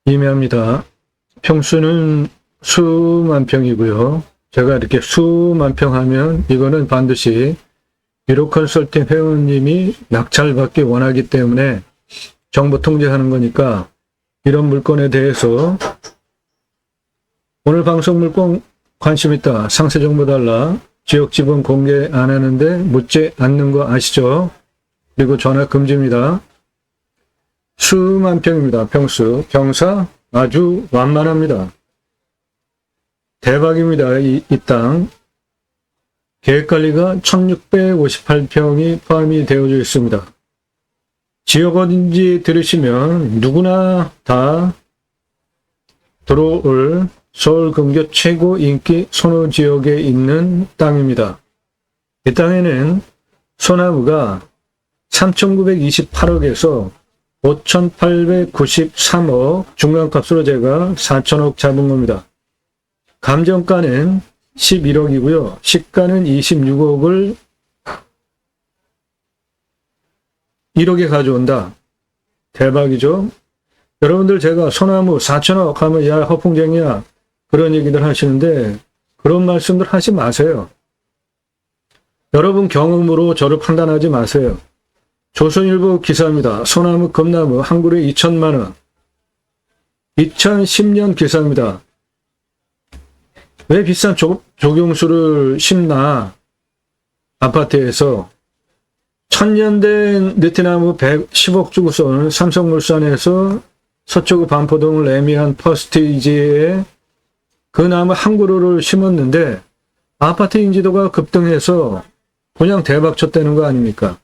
임야입니다. 평수는 수만 평이고요. 제가 이렇게 수만 평 하면 이거는 반드시 유로 컨설팅 회원님이 낙찰받기 원하기 때문에 정보 통제하는 거니까 이런 물건에 대해서 오늘 방송 물건 관심 있다. 상세 정보 달라. 지역 지분 공개 안 하는데 묻지 않는 거 아시죠? 그리고 전화 금지입니다. 수만 평입니다. 평수. 경사 아주 완만합니다. 대박입니다. 이 땅. 계획관리가 1658평이 포함이 되어져 있습니다. 지역 어딘지 들으시면 누구나 다 들어올 서울 근교 최고 인기 선호 지역에 있는 땅입니다. 이 땅에는 소나무가 3,928억에서 5,893억 중간값으로 제가 4천억 잡은 겁니다. 감정가는 11억이고요. 시가는 26억을 1억에 가져온다. 대박이죠? 여러분들 제가 소나무 4천억 하면 야 허풍쟁이야 그런 얘기들 하시는데 그런 말씀들 하지 마세요. 여러분 경험으로 저를 판단하지 마세요. 조선일보 기사입니다. 소나무 금나무 한 그루에 2천만 원. 2010년 기사입니다. 왜 비싼 조경수를 심나? 아파트에서 1000년 된 느티나무 110억 주고선 삼성물산에서 서초구 반포동 레미안 퍼스티지에 그 나무 한 그루를 심었는데 아파트 인지도가 급등해서 그냥 대박 쳤다는 거 아닙니까?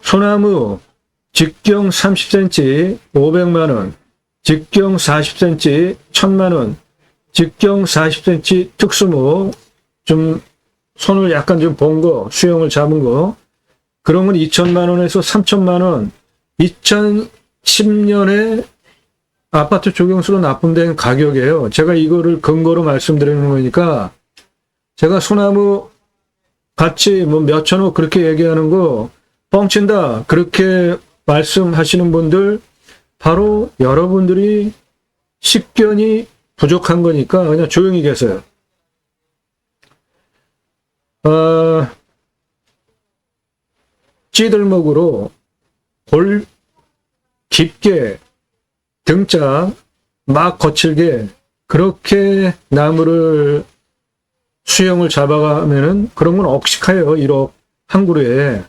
소나무 직경 30cm 500만원, 직경 40cm 1000만원, 직경 40cm 특수모 좀 손을 약간 좀 본 거, 수영을 잡은 거 그런 건 2천만원에서 3천만원 2010년에 아파트 조경수로 납품된 가격이에요. 제가 이거를 근거로 말씀드리는 거니까 제가 소나무 같이 뭐 몇천억 그렇게 얘기하는 거 뻥친다 그렇게 말씀하시는 분들 바로 여러분들이 식견이 부족한 거니까 그냥 조용히 계세요. 찌들목으로 깊게 등짝 막 거칠게 그렇게 나무를 수영을 잡아가면은 그런 건 억식해요. 1억 한 그루에.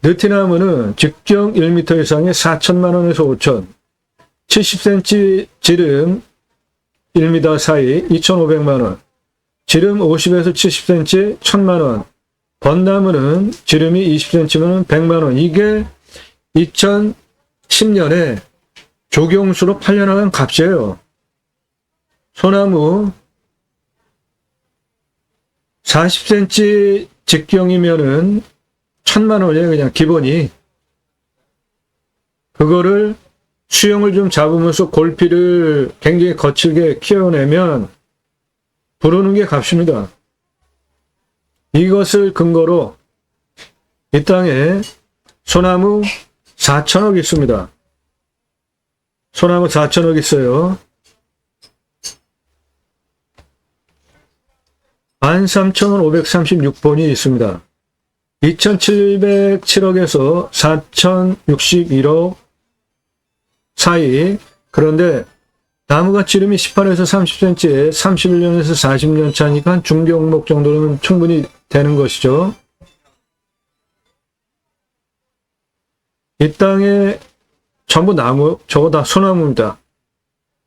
느티나무는 직경 1m 이상에 4천만원에서 5천, 70cm 지름 1m 사이 2,500만원, 지름 50에서 70cm 1,000만원, 벚나무는 지름이 20cm면 100만원. 이게 2010년에 조경수로 팔려나간 값이에요. 소나무 40cm 직경이면은 1,000만원이에요. 그냥 기본이. 그거를 수영을 좀 잡으면서 골피를 굉장히 거칠게 키워내면 부르는 게 값입니다. 이것을 근거로 이 땅에 소나무 4천억 있습니다. 소나무 4천억 있어요. 13,536본이 있습니다. 2,707억에서 4,061억 사이. 그런데 나무가 지름이 18에서 30cm에 31년에서 40년 차니까 한 중경목 정도는 충분히 되는 것이죠. 이 땅에 전부 나무, 저거 다 소나무입니다.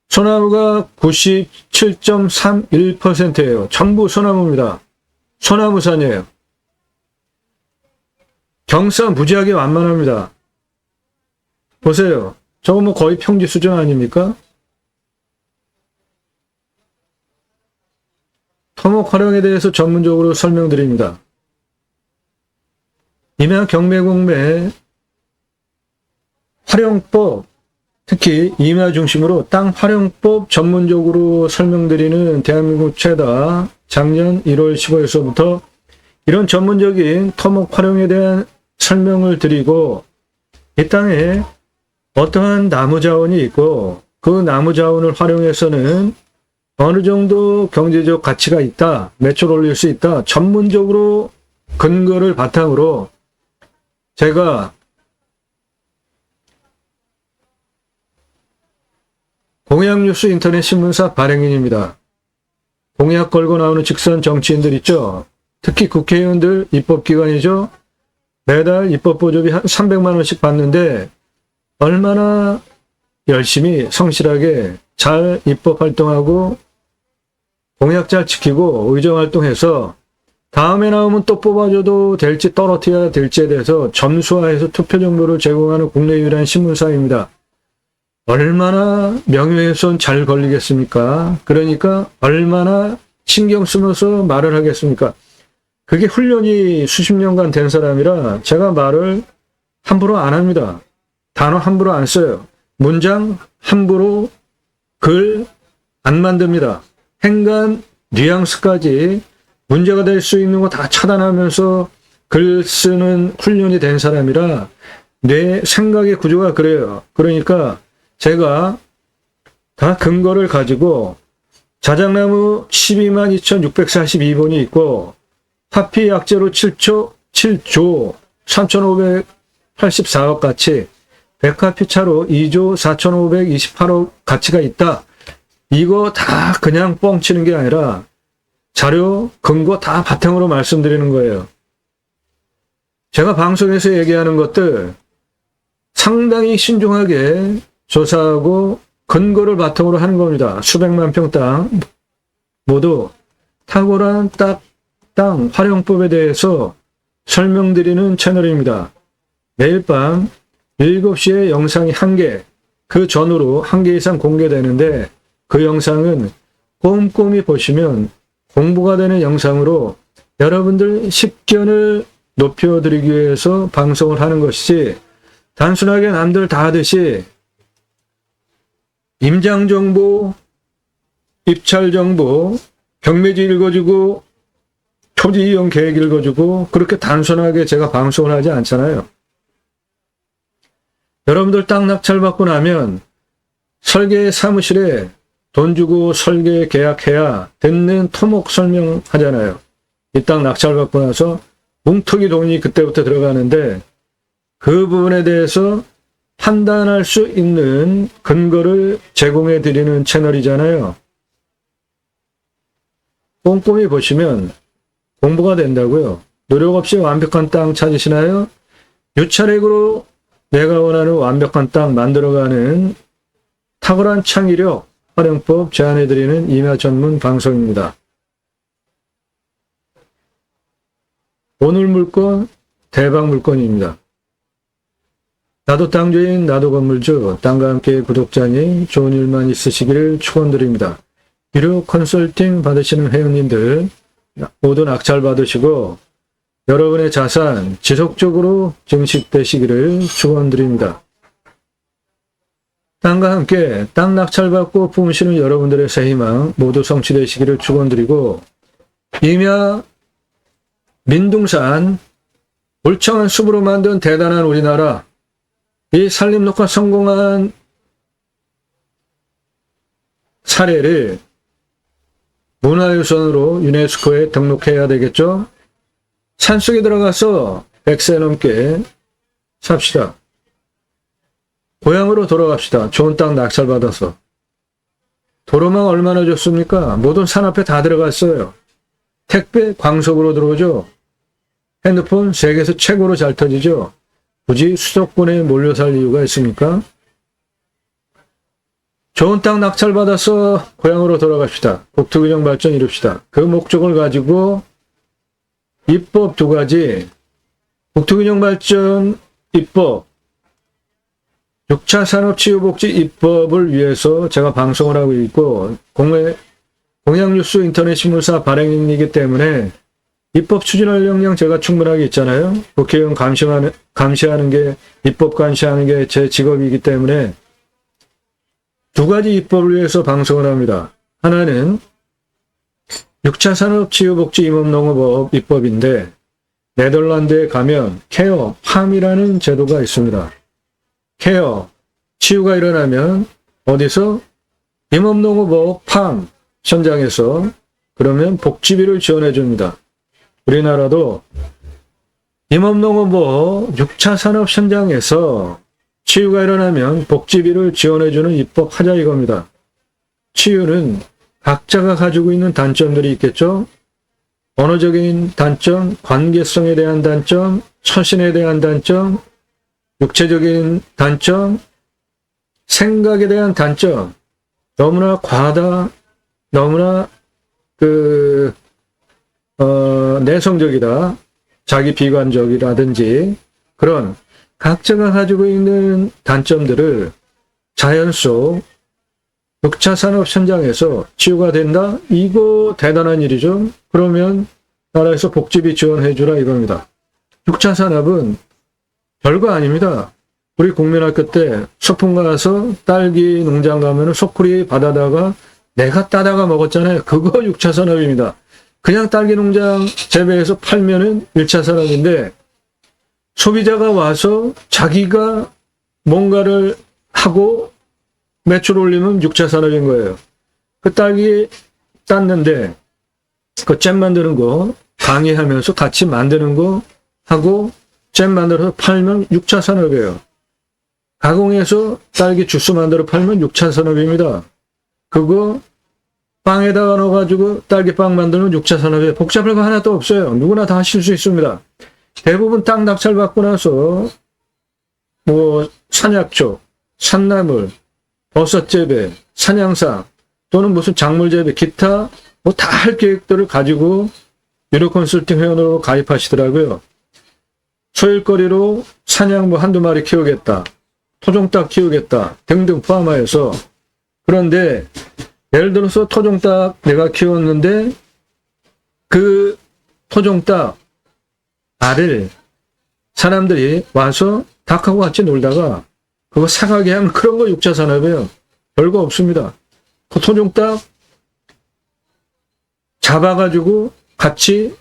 소나무가 97.31%예요. 전부 소나무입니다. 소나무산이에요. 경사 무지하게 완만합니다. 보세요. 저거 뭐 거의 평지 수준 아닙니까? 토목 활용에 대해서 전문적으로 설명드립니다. 임야 경매공매 활용법, 특히 임야 중심으로 땅 활용법 전문적으로 설명드리는 대한민국 최다 작년 1월 15일서부터 이런 전문적인 토목 활용에 대한 설명을 드리고 이 땅에 어떠한 나무 자원이 있고 그 나무 자원을 활용해서는 어느 정도 경제적 가치가 있다, 매출 올릴 수 있다, 전문적으로 근거를 바탕으로 제가 공약뉴스 인터넷 신문사 발행인입니다. 공약 걸고 나오는 직선 정치인들 있죠. 특히 국회의원들 입법기관이죠. 매달 입법보조비 한 300만 원씩 받는데 얼마나 열심히 성실하게 잘 입법활동하고 공약 잘 지키고 의정활동해서 다음에 나오면 또 뽑아줘도 될지 떨어뜨려야 될지에 대해서 점수화해서 투표 정보를 제공하는 국내 유일한 신문사입니다. 얼마나 명예훼손 잘 걸리겠습니까? 그러니까 얼마나 신경 쓰면서 말을 하겠습니까? 그게 훈련이 수십 년간 된 사람이라 제가 말을 함부로 안 합니다. 단어 함부로 안 써요. 문장 함부로 글 안 만듭니다. 행간, 뉘앙스까지 문제가 될 수 있는 거 다 차단하면서 글 쓰는 훈련이 된 사람이라 내 생각의 구조가 그래요. 그러니까 제가 다 근거를 가지고 자작나무 122,642번이 있고 화폐 약재로 7조 3,584억 가치, 백화폐 차로 2조 4,528억 가치가 있다. 이거 다 그냥 뻥치는 게 아니라 자료, 근거 다 바탕으로 말씀드리는 거예요. 제가 방송에서 얘기하는 것들 상당히 신중하게 조사하고 근거를 바탕으로 하는 겁니다. 수백만 평 땅 모두 탁월한 땅 활용법에 대해서 설명드리는 채널입니다. 매일 밤 7시에 영상이 1개, 그 전후로 1개 이상 공개되는데 그 영상은 꼼꼼히 보시면 공부가 되는 영상으로 여러분들 식견을 높여드리기 위해서 방송을 하는 것이지 단순하게 남들 다 하듯이 임장정보, 입찰정보, 경매지 읽어주고 토지이용 계획 읽어주고 그렇게 단순하게 제가 방송을 하지 않잖아요. 여러분들 땅 낙찰받고 나면 설계 사무실에 돈 주고 설계 계약해야 듣는 토목 설명하잖아요. 이 땅 낙찰받고 나서 뭉텅이 돈이 그때부터 들어가는데 그 부분에 대해서 판단할 수 있는 근거를 제공해 드리는 채널이잖아요. 꼼꼼히 보시면 공부가 된다고요. 노력 없이 완벽한 땅 찾으시나요? 유차력으로 내가 원하는 완벽한 땅 만들어가는 탁월한 창의력 활용법 제안해드리는 임야 전문 방송입니다. 오늘 물건 대박 물건입니다. 나도 땅주인 나도 건물주 땅과 함께 구독자님 좋은 일만 있으시기를 축원드립니다. 유료 컨설팅 받으시는 회원님들 모두 낙찰 받으시고 여러분의 자산 지속적으로 증식되시기를 축원드립니다. 땅과 함께 땅 낙찰받고 품으시는 여러분들의 새 희망 모두 성취되시기를 축원드리고 임야 민둥산 울창한 숲으로 만든 대단한 우리나라 이 산림녹화 성공한 사례를 문화유산으로 유네스코에 등록해야 되겠죠. 산속에 들어가서 100세 넘게 삽시다. 고향으로 돌아갑시다. 좋은 땅 낙찰받아서. 도로망 얼마나 좋습니까? 모든 산 앞에 다 들어갔어요. 택배 광속으로 들어오죠. 핸드폰 세계에서 최고로 잘 터지죠. 굳이 수도권에 몰려 살 이유가 있습니까? 좋은 땅 낙찰받아서 고향으로 돌아갑시다. 국토균형 발전 이룹시다. 그 목적을 가지고 입법 2가지, 국토균형 발전 입법, 6차 산업치유복지 입법을 위해서 제가 방송을 하고 있고 공약뉴스 인터넷 신문사 발행인이기 때문에 입법 추진할 역량 제가 충분하게 있잖아요. 국회의원 감시하는 게 입법 감시하는 게 제 직업이기 때문에 2가지 입법을 위해서 방송을 합니다. 하나는 6차 산업치유복지 임업농업업 입법인데 네덜란드에 가면 케어 팜이라는 제도가 있습니다. 케어, 치유가 일어나면 어디서? 임업농업업 팜 현장에서 그러면 복지비를 지원해 줍니다. 우리나라도 임업농업업 6차 산업 현장에서 치유가 일어나면 복지비를 지원해 주는 입법하자 이겁니다. 치유는 각자가 가지고 있는 단점들이 있겠죠. 언어적인 단점, 관계성에 대한 단점, 처신에 대한 단점, 육체적인 단점, 생각에 대한 단점, 너무나 과하다, 너무나 내성적이다, 자기 비관적이라든지 그런 각자가 가지고 있는 단점들을 자연 속 6차 산업 현장에서 치유가 된다? 이거 대단한 일이죠. 그러면 나라에서 복지비 지원해 주라 이겁니다. 6차 산업은 별거 아닙니다. 우리 국민학교 때 소풍 가서 딸기 농장 가면 소쿠리 받아다가 내가 따다가 먹었잖아요. 그거 6차 산업입니다. 그냥 딸기 농장 재배해서 팔면은 1차 산업인데 소비자가 와서 자기가 뭔가를 하고 매출 올리면 6차 산업인 거예요. 그 딸기 땄는데 그 잼 만드는 거 강의하면서 같이 만드는 거 하고 잼 만들어서 팔면 6차 산업이에요. 가공해서 딸기 주스 만들어 팔면 6차 산업입니다. 그거 빵에다가 넣어가지고 딸기빵 만들면 6차 산업이에요. 복잡할 거 하나도 없어요. 누구나 다 하실 수 있습니다. 대부분 땅 낙찰 받고 나서 뭐 산약초, 산나물, 버섯 재배, 산양사 또는 무슨 작물 재배, 기타 뭐 다 할 계획들을 가지고 유료 컨설팅 회원으로 가입하시더라고요. 소일거리로 산양 뭐 한두 마리 키우겠다, 토종닭 키우겠다 등등 포함하여서. 그런데 예를 들어서 토종닭 내가 키웠는데 그 토종닭 알을 사람들이 와서 닭하고 같이 놀다가 그거 사가게 하면 그런 거 6차 산업이에요. 별거 없습니다. 그 토종닭 잡아가지고 같이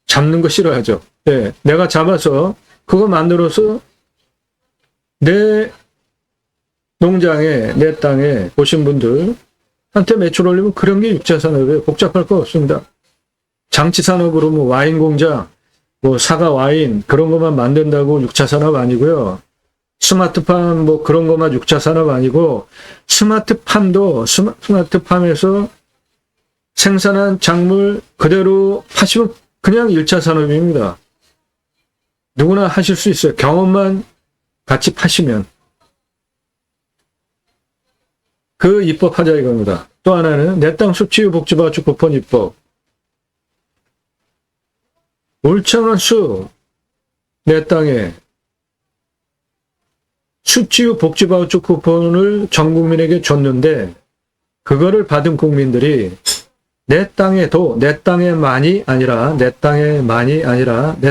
잡는 거 싫어하죠. 네, 내가 잡아서 그거 만들어서 내 농장에 내 땅에 오신 분들한테 매출 올리면 그런 게 6차 산업이에요. 복잡할 거 없습니다. 장치 산업으로 뭐 와인 공장, 뭐 사과 와인 그런 것만 만든다고 6차 산업 아니고요. 스마트팜 뭐 그런 것만 6차 산업 아니고 스마트팜도 스마트팜에서 생산한 작물 그대로 파시면 그냥 1차 산업입니다. 누구나 하실 수 있어요. 경험만 같이 파시면. 그 입법하자 이겁니다. 또 하나는 내 땅 숲치유 복지바우처 쿠폰 입법. 울창한 숲, 내 땅에 숲치유 복지바우처 쿠폰을 전 국민에게 줬는데 그거를 받은 국민들이 내 땅에도 내 땅에만이 아니라 내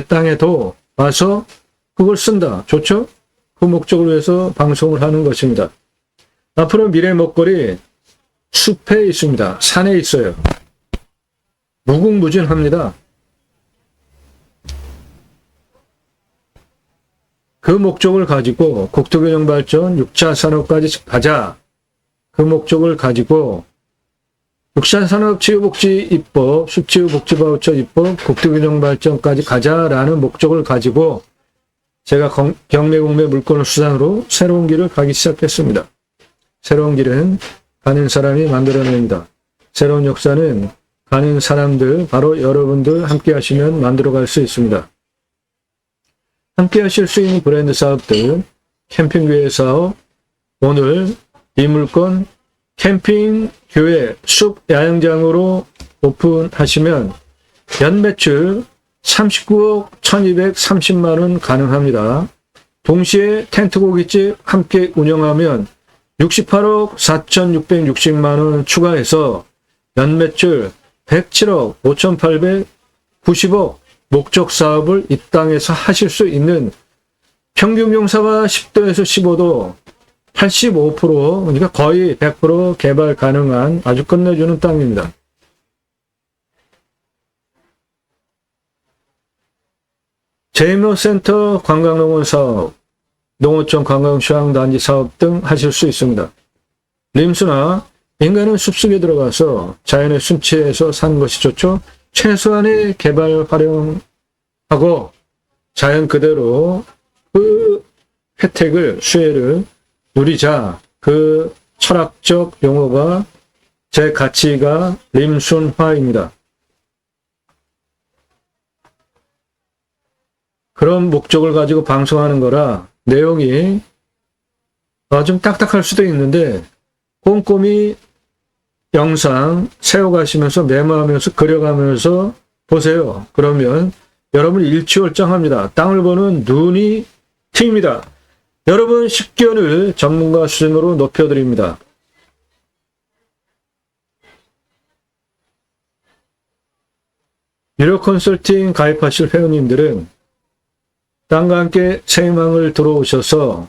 땅에도 와서 그걸 쓴다. 좋죠? 그 목적을 위해서 방송을 하는 것입니다. 앞으로 미래 먹거리 숲에 있습니다. 산에 있어요. 무궁무진합니다. 그 목적을 가지고 국토균형 발전 6차 산업까지 가자. 그 목적을 가지고 6차 산업 치유복지 입법, 숲치유복지바우처 입법, 국토균형 발전까지 가자라는 목적을 가지고 제가 경매공매 물건을 수단으로 새로운 길을 가기 시작했습니다. 새로운 길은 가는 사람이 만들어냅니다. 새로운 역사는 가는 사람들, 바로 여러분들 함께 하시면 만들어갈 수 있습니다. 함께 하실 수 있는 브랜드 사업들, 캠핑교회 사업, 오늘 이 물건 캠핑, 교회, 숲, 야영장으로 오픈하시면 연매출 39억 1230만 원 가능합니다. 동시에 텐트 고깃집 함께 운영하면 68억 4660만 원 추가해서 연매출 107억 5890억 목적 사업을 이 땅에서 하실 수 있는 평균 용사가 10도에서 15도 85% 그러니까 거의 100% 개발 가능한 아주 끝내주는 땅입니다. 제임로센터 관광농원 사업 농어촌 관광휴양단지 사업 등 하실 수 있습니다. 림수나 인간은 숲속에 들어가서 자연의 순치에서 사는 것이 좋죠. 최소한의 개발 활용하고 자연 그대로 그 혜택을 수혜를 누리자. 그 철학적 용어가 제 가치가 림순화입니다. 그런 목적을 가지고 방송하는 거라 내용이 좀 딱딱할 수도 있는데 꼼꼼히 영상 세워가시면서 메모하면서 그려가면서 보세요. 그러면 여러분 일취월장합니다. 땅을 보는 눈이 트입니다. 여러분 식견을 전문가 수준으로 높여드립니다. 유료 컨설팅 가입하실 회원님들은 땅과 함께 새 희망을 들어오셔서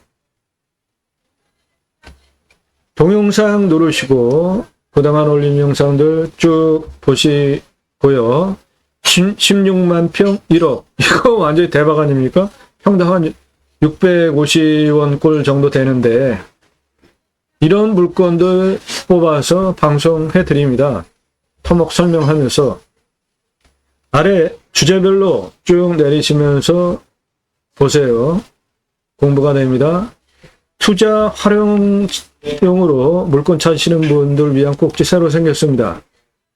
동영상 누르시고 그동안 올린 영상들 쭉 보시고요. 16만 평 1억. 이거 완전히 대박 아닙니까? 평당 한 650원 꼴 정도 되는데 이런 물건들 뽑아서 방송해 드립니다. 토목 설명하면서 아래 주제별로 쭉 내리시면서 보세요. 공부가 됩니다. 투자 활용용으로 물건 찾으시는 분들 위한 꼭지 새로 생겼습니다.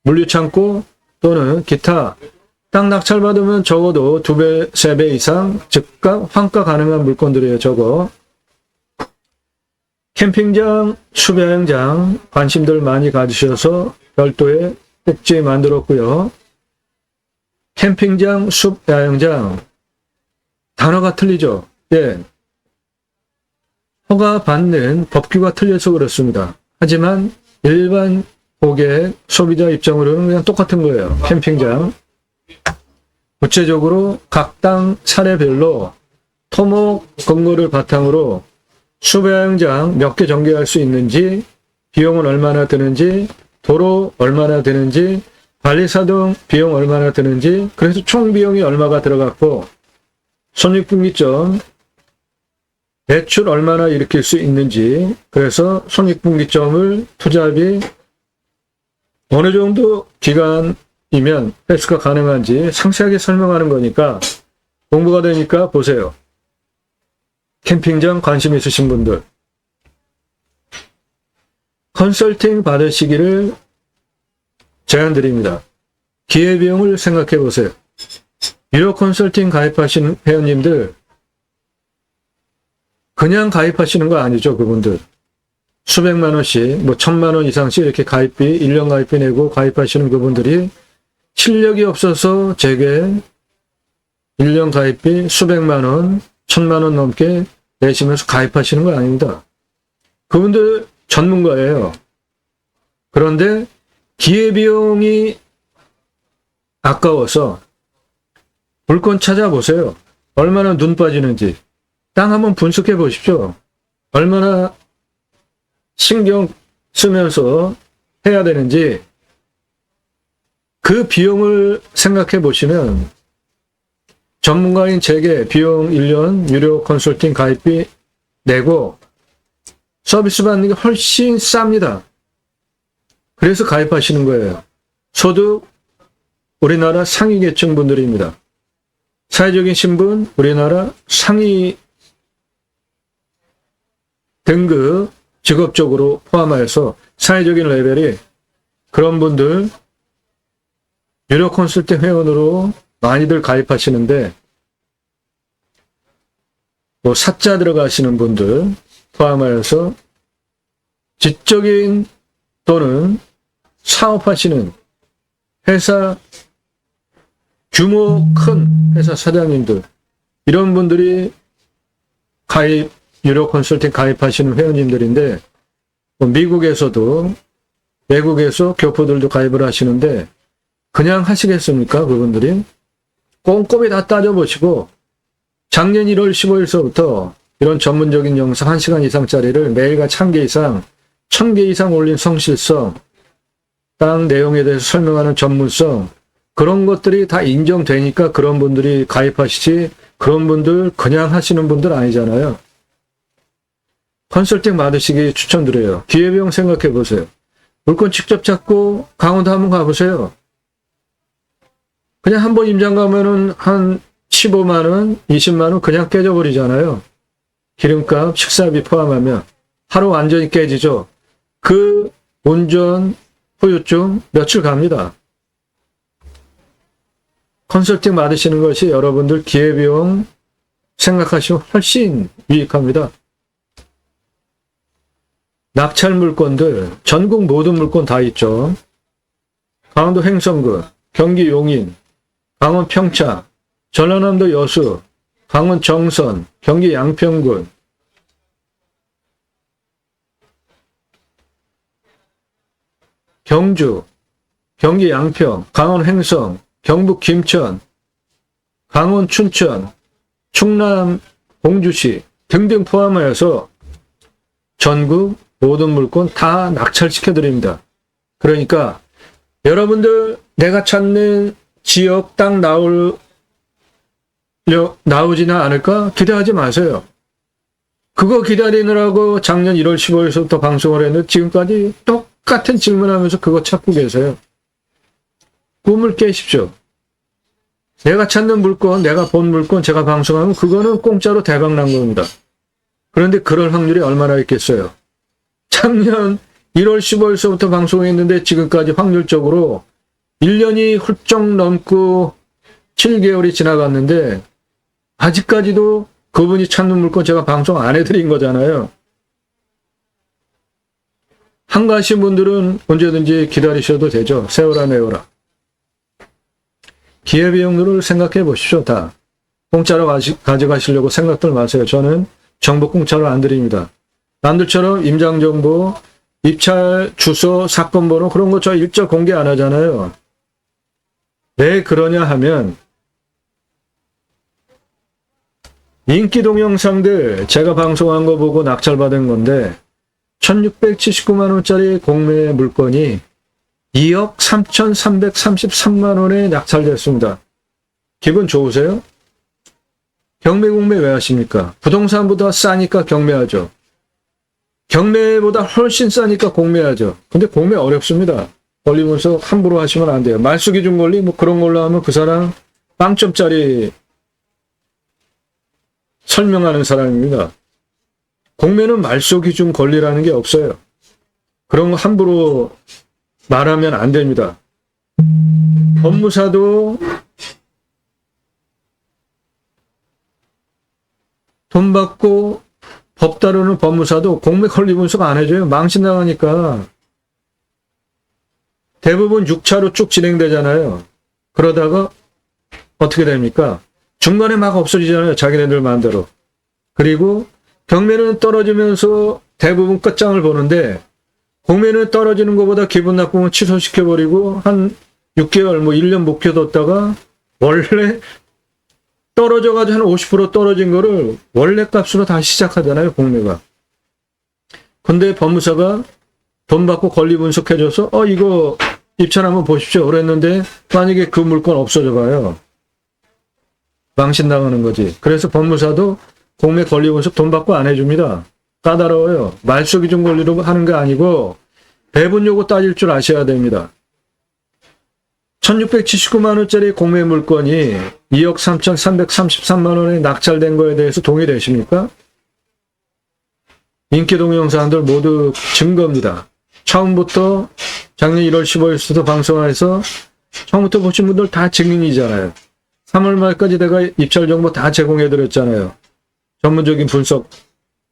물류창고 또는 기타 땅 낙찰받으면 적어도 2배, 3배 이상 즉각 환가 가능한 물건들이에요. 저거. 캠핑장, 숲야영장 관심들 많이 가지셔서 별도의 꼭지 만들었고요. 캠핑장, 숲야영장 단어가 틀리죠. 예. 허가 받는 법규가 틀려서 그렇습니다. 하지만 일반 고객, 소비자 입장으로는 그냥 똑같은 거예요. 캠핑장. 구체적으로 각 땅 사례별로 토목 근거를 바탕으로 숲야영장 몇 개 전개할 수 있는지, 비용은 얼마나 드는지, 도로 얼마나 드는지, 관리사 등 비용 얼마나 드는지, 그래서 총 비용이 얼마가 들어갔고, 손익분기점, 대출 얼마나 일으킬 수 있는지, 그래서 손익분기점을 투자비 어느 정도 기간이면 회수가 가능한지 상세하게 설명하는 거니까 공부가 되니까 보세요. 캠핑장 관심 있으신 분들. 컨설팅 받으시기를 제안드립니다. 기회비용을 생각해 보세요. 유료 컨설팅 가입하신 회원님들 그냥 가입하시는 거 아니죠, 그분들. 수백만 원씩, 1,000만 원 이상씩 이렇게 가입비, 1년 가입비 내고 가입하시는 그분들이 실력이 없어서 제게 1년 가입비 수백만 원, 1,000만 원 넘게 내시면서 가입하시는 거 아닙니다. 그분들 전문가예요. 그런데 기회비용이 아까워서 물건 찾아보세요. 얼마나 눈 빠지는지. 땅 한번 분석해 보십시오. 얼마나 신경 쓰면서 해야 되는지 그 비용을 생각해 보시면 전문가인 제게 비용 1년 유료 컨설팅 가입비 내고 서비스 받는 게 훨씬 쌉니다. 그래서 가입하시는 거예요. 소득 우리나라 상위 계층 분들입니다. 사회적인 신분 우리나라 상위 등급 직업적으로 포함하여서 사회적인 레벨이 그런 분들 유료 컨설팅 회원으로 많이들 가입하시는데 또 사자 들어가시는 분들 포함하여서 지적인 또는 사업하시는 회사 규모 큰 회사 사장님들 이런 분들이 가입 유료 컨설팅 가입하시는 회원님들인데 미국에서도 외국에서 교포들도 가입을 하시는데 그냥 하시겠습니까? 그분들이 꼼꼼히 다 따져보시고 작년 1월 15일서부터 이런 전문적인 영상 1시간 이상짜리를 매일같이 1개 이상 1000개 이상 올린 성실성 땅 내용에 대해서 설명하는 전문성 그런 것들이 다 인정되니까 그런 분들이 가입하시지 그런 분들 그냥 하시는 분들 아니잖아요. 컨설팅 받으시기 추천드려요. 기회비용 생각해 보세요. 물건 직접 찾고 강원도 한번 가보세요. 그냥 한번 임장 가면은 한 15만 원, 20만 원 그냥 깨져버리잖아요. 기름값, 식사비 포함하면 하루 완전히 깨지죠. 그 운전, 후유증 며칠 갑니다. 컨설팅 받으시는 것이 여러분들 기회비용 생각하시면 훨씬 유익합니다. 낙찰 물건들, 전국 모든 물건 다 있죠. 강원도 횡성군, 경기 용인, 강원 평창, 전라남도 여수, 강원 정선, 경기 양평군, 경주, 경기 양평, 강원 횡성, 경북 김천, 강원 춘천, 충남 공주시 등등 포함하여서 전국 모든 물건 다 낙찰시켜드립니다. 그러니까 여러분들 내가 찾는 지역 땅 나오지는 않을까 기대하지 마세요. 그거 기다리느라고 작년 1월 15일서부터 방송을 했는데 지금까지 똑같은 질문하면서 그거 찾고 계세요. 꿈을 깨십시오. 내가 찾는 물건, 내가 본 물건 제가 방송하면 그거는 공짜로 대박 난 겁니다. 그런데 그럴 확률이 얼마나 있겠어요. 작년 1월 15일서부터 방송했는데 지금까지 확률적으로 1년이 훌쩍 넘고 7개월이 지나갔는데 아직까지도 그분이 찾는 물건 제가 방송 안 해드린 거잖아요. 한가하신 분들은 언제든지 기다리셔도 되죠. 세워라 내워라. 기회비용률을 생각해 보십시오. 다 공짜로 가져가시려고 생각들 마세요. 저는 정보 공짜로 안 드립니다. 남들처럼 임장정보, 입찰 주소, 사건 번호 그런 거 저 일절 공개 안 하잖아요. 왜 그러냐 하면 인기 동영상들 제가 방송한 거 보고 낙찰받은 건데 1679만 원짜리 공매 물건이 2억 3,333만 원에 낙찰됐습니다. 기분 좋으세요? 경매 공매 왜 하십니까? 부동산보다 싸니까 경매하죠. 경매보다 훨씬 싸니까 공매하죠. 근데 공매 어렵습니다. 걸리면서 함부로 하시면 안 돼요. 말소 기준 권리 뭐 그런 걸로 하면 그 사람 빵점짜리 설명하는 사람입니다. 공매는 말소 기준 권리라는 게 없어요. 그런 거 함부로 말하면 안 됩니다. 법무사도 돈 받고 법 다루는 법무사도 공매 권리 분석 안 해줘요. 망신 나가니까. 대부분 6차로 쭉 진행되잖아요. 그러다가 어떻게 됩니까? 중간에 막 없어지잖아요. 자기네들 마음대로. 그리고 경매는 떨어지면서 대부분 끝장을 보는데 공매는 떨어지는 것보다 기분 나쁘면 취소시켜버리고 한 6개월, 1년 묵혀뒀다가 원래 떨어져가지고 한 50% 떨어진 거를 원래 값으로 다시 시작하잖아요, 공매가. 근데 법무사가 돈 받고 권리 분석해줘서 이거 입찰 한번 보십시오 그랬는데 만약에 그 물건 없어져 봐요. 망신 나가는 거지. 그래서 법무사도 공매 권리 분석 돈 받고 안 해줍니다. 까다로워요. 말소 기준 권리로 하는 게 아니고 배분 요구 따질 줄 아셔야 됩니다. 1679만 원짜리 공매 물건이 2억 3,333만 원에 낙찰된 거에 대해서 동의되십니까? 인기 동영상들 모두 증거입니다. 처음부터 작년 1월 15일부터 방송해서 처음부터 보신 분들 다 증인이잖아요. 3월 말까지 내가 입찰 정보 다 제공해드렸잖아요. 전문적인 분석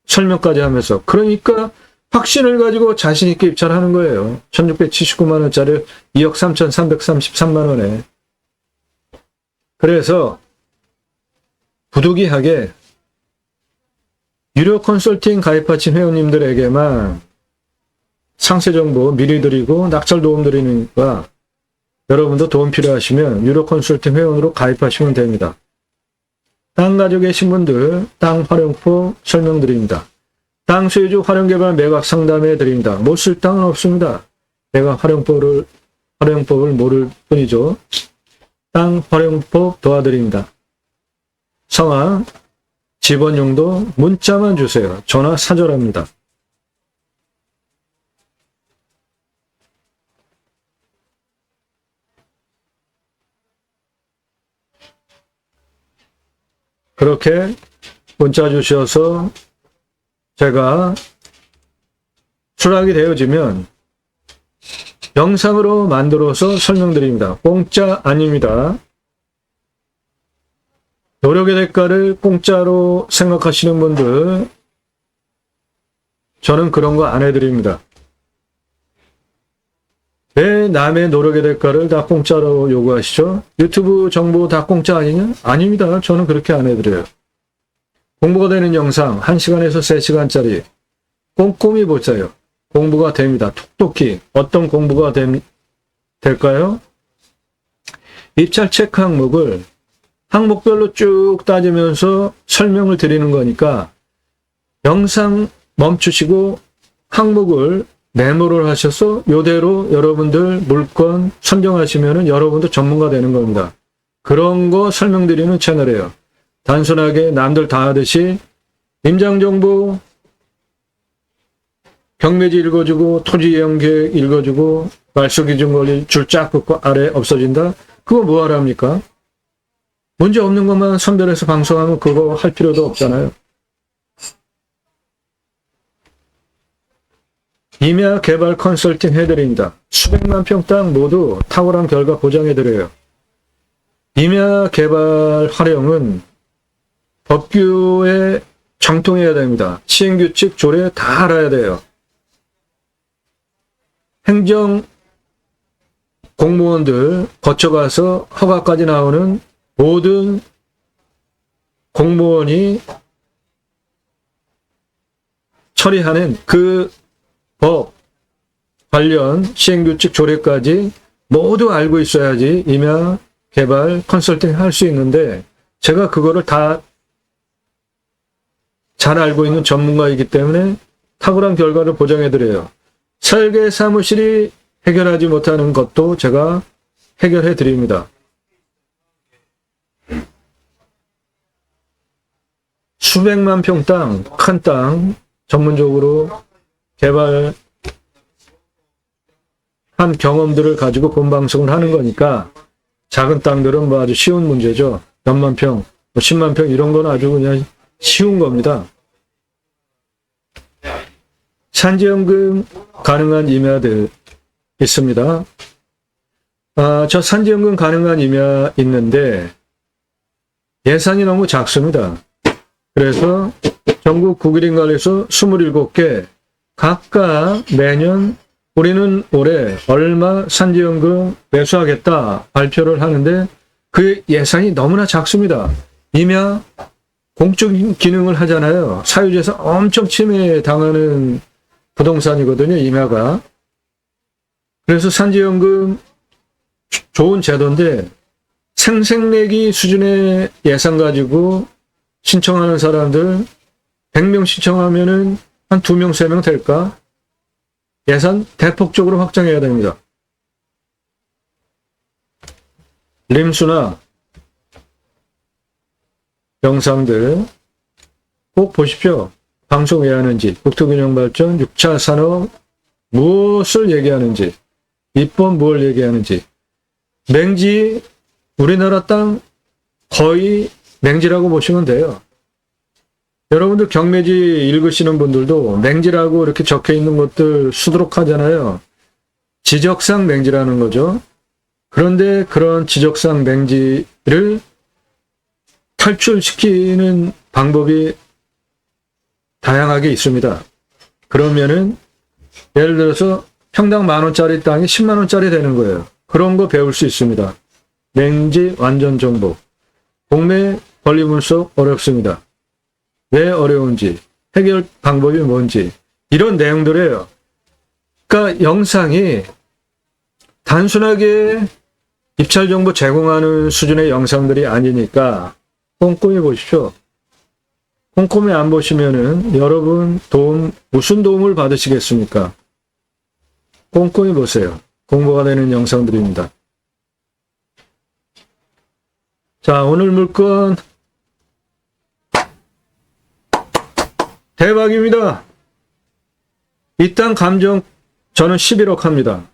설명까지 하면서. 그러니까 확신을 가지고 자신 있게 입찰하는 거예요. 1679만 원짜리 2억 3,333만 원에. 그래서 부득이하게 유료 컨설팅 가입하신 회원님들에게만 상세 정보 미리 드리고 낙찰 도움 드리니까 여러분도 도움 필요하시면 유료 컨설팅 회원으로 가입하시면 됩니다. 땅 가지고 계신 분들 땅 활용법 설명드립니다. 땅 소유주 활용개발 매각 상담해 드립니다. 못 쓸 땅은 없습니다. 내가 활용법을 모를 뿐이죠. 땅 활용법 도와드립니다. 성함, 집원용도 문자만 주세요. 전화 사절합니다. 그렇게 문자 주셔서 제가 수락이 되어지면 영상으로 만들어서 설명드립니다. 공짜 아닙니다. 노력의 대가를 공짜로 생각하시는 분들, 저는 그런 거 안 해드립니다. 왜 남의 노력의 대가를 다 공짜로 요구하시죠? 유튜브 정보 다 공짜 아니냐? 아닙니다. 저는 그렇게 안 해드려요. 공부가 되는 영상 1시간에서 3시간짜리 꼼꼼히 보세요. 공부가 됩니다. 톡톡히. 어떤 공부가 될까요? 입찰 체크 항목을 항목별로 쭉 따지면서 설명을 드리는 거니까 영상 멈추시고 항목을 메모를 하셔서 이대로 여러분들 물건 선정하시면 여러분도 전문가 되는 겁니다. 그런 거 설명드리는 채널이에요. 단순하게 남들 다 하듯이 임장정보, 경매지 읽어주고 토지 예언계획 읽어주고 말소기준 권리 줄 쫙 긋고 아래 없어진다? 그거 뭐하러 합니까? 문제 없는 것만 선별해서 방송하면 그거 할 필요도 없잖아요. 임야 개발 컨설팅 해드립니다. 수백만 평 땅 모두 탁월한 결과 보장해드려요. 임야 개발 활용은 법규에 정통해야 됩니다. 시행규칙, 조례 다 알아야 돼요. 행정 공무원들 거쳐가서 허가까지 나오는 모든 공무원이 처리하는 그 법 관련 시행규칙 조례까지 모두 알고 있어야지 임야 개발 컨설팅 할 수 있는데 제가 그거를 다 잘 알고 있는 전문가이기 때문에 탁월한 결과를 보장해드려요. 설계 사무실이 해결하지 못하는 것도 제가 해결해 드립니다. 수백만 평 땅, 큰 땅 전문적으로 개발한 경험들을 가지고 본방송을 하는 거니까 작은 땅들은 뭐 아주 쉬운 문제죠. 몇만 평, 10만 평 이런 건 아주 그냥 쉬운 겁니다. 산지연금 가능한 임야들 있습니다. 저 산지연금 가능한 임야 있는데 예산이 너무 작습니다. 그래서 전국 국유림관리소 27개 각각 매년 우리는 올해 얼마 산지연금 매수하겠다 발표를 하는데 그 예산이 너무나 작습니다. 임야 공적인 기능을 하잖아요. 사유재산 엄청 침해당하는 부동산이거든요. 임야가. 그래서 산지연금 좋은 제도인데 생색내기 수준의 예산 가지고 신청하는 사람들 100명 신청하면은 한 2명, 3명 될까? 예산 대폭적으로 확장해야 됩니다. 림수나 영상들 꼭 보십시오. 방송 왜 하는지, 국토균형발전, 6차 산업 무엇을 얘기하는지, 입법 뭘 얘기하는지. 맹지, 우리나라 땅 거의 맹지라고 보시면 돼요. 여러분들 경매지 읽으시는 분들도 맹지라고 이렇게 적혀 있는 것들 수두룩하잖아요. 지적상 맹지라는 거죠. 그런데 그런 지적상 맹지를 탈출시키는 방법이 다양하게 있습니다. 그러면은 예를 들어서 평당 10,000원짜리 땅이 100,000원짜리 되는 거예요. 그런 거 배울 수 있습니다. 맹지 완전 정보. 공매 권리 분석 어렵습니다. 왜 어려운지, 해결 방법이 뭔지 이런 내용들이에요. 그러니까 영상이 단순하게 입찰 정보 제공하는 수준의 영상들이 아니니까 꼼꼼히 보십시오. 꼼꼼히 안 보시면은 여러분 무슨 도움을 받으시겠습니까? 꼼꼼히 보세요. 공부가 되는 영상들입니다. 자, 오늘 물건 대박입니다. 이 땅 감정 저는 11억 합니다.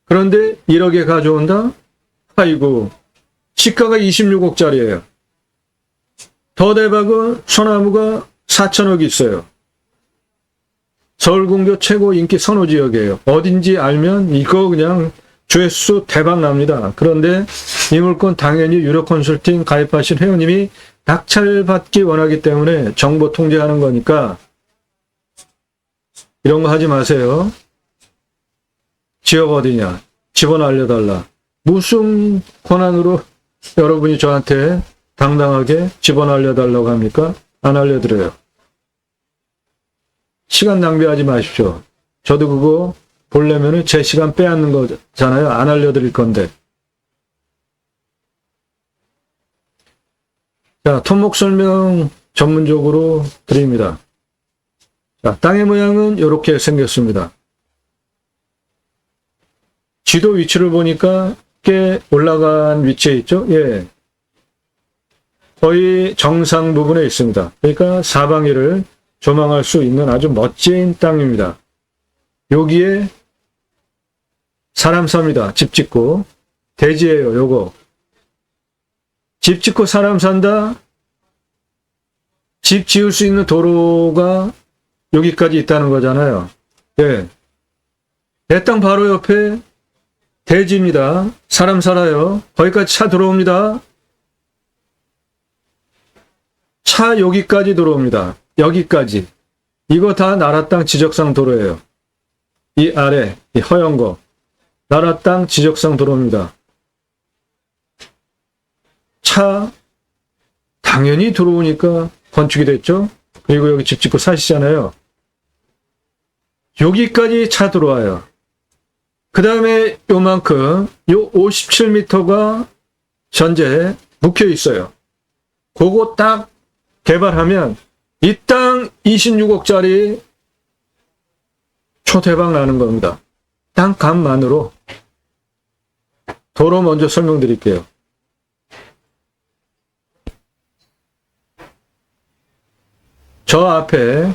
그런데 1억에 가져온다? 아이고, 시가가 26억짜리예요. 더 대박은 소나무가 4천억이 있어요. 서울공교 최고 인기 선호지역이에요. 어딘지 알면 이거 그냥 조회수 대박 납니다. 그런데 이 물건 당연히 유료 컨설팅 가입하신 회원님이 낙찰받기 원하기 때문에 정보 통제하는 거니까 이런 거 하지 마세요. 지역 어디냐? 집어넣어 알려달라. 무슨 권한으로 여러분이 저한테 당당하게 집어넣어 알려달라고 합니까? 안 알려드려요. 시간 낭비하지 마십시오. 저도 그거 보려면 제 시간 빼앗는 거잖아요. 안 알려드릴 건데. 자, 토목 설명 전문적으로 드립니다. 자, 땅의 모양은 이렇게 생겼습니다. 지도 위치를 보니까 꽤 올라간 위치에 있죠? 예. 거의 정상 부분에 있습니다. 그러니까 사방위를 조망할 수 있는 아주 멋진 땅입니다. 여기에 사람 삽니다. 집 짓고. 대지예요, 요거. 집 짓고 사람 산다? 집 지을 수 있는 도로가 여기까지 있다는 거잖아요. 예. 내 땅 바로 옆에 대지입니다. 사람 살아요. 거기까지 차 들어옵니다. 차 여기까지 들어옵니다. 여기까지. 이거 다 나라 땅 지적상 도로예요. 이 아래, 이 허연 거. 나라 땅 지적상 도로입니다. 차 당연히 들어오니까 건축이 됐죠. 그리고 여기 집 짓고 사시잖아요. 여기까지 차 들어와요. 그 다음에 요만큼, 요 57m가 현재 묵혀 있어요. 그거 딱 개발하면 이 땅 26억짜리 초대박 나는 겁니다. 땅값만으로. 도로 먼저 설명드릴게요. 저 앞에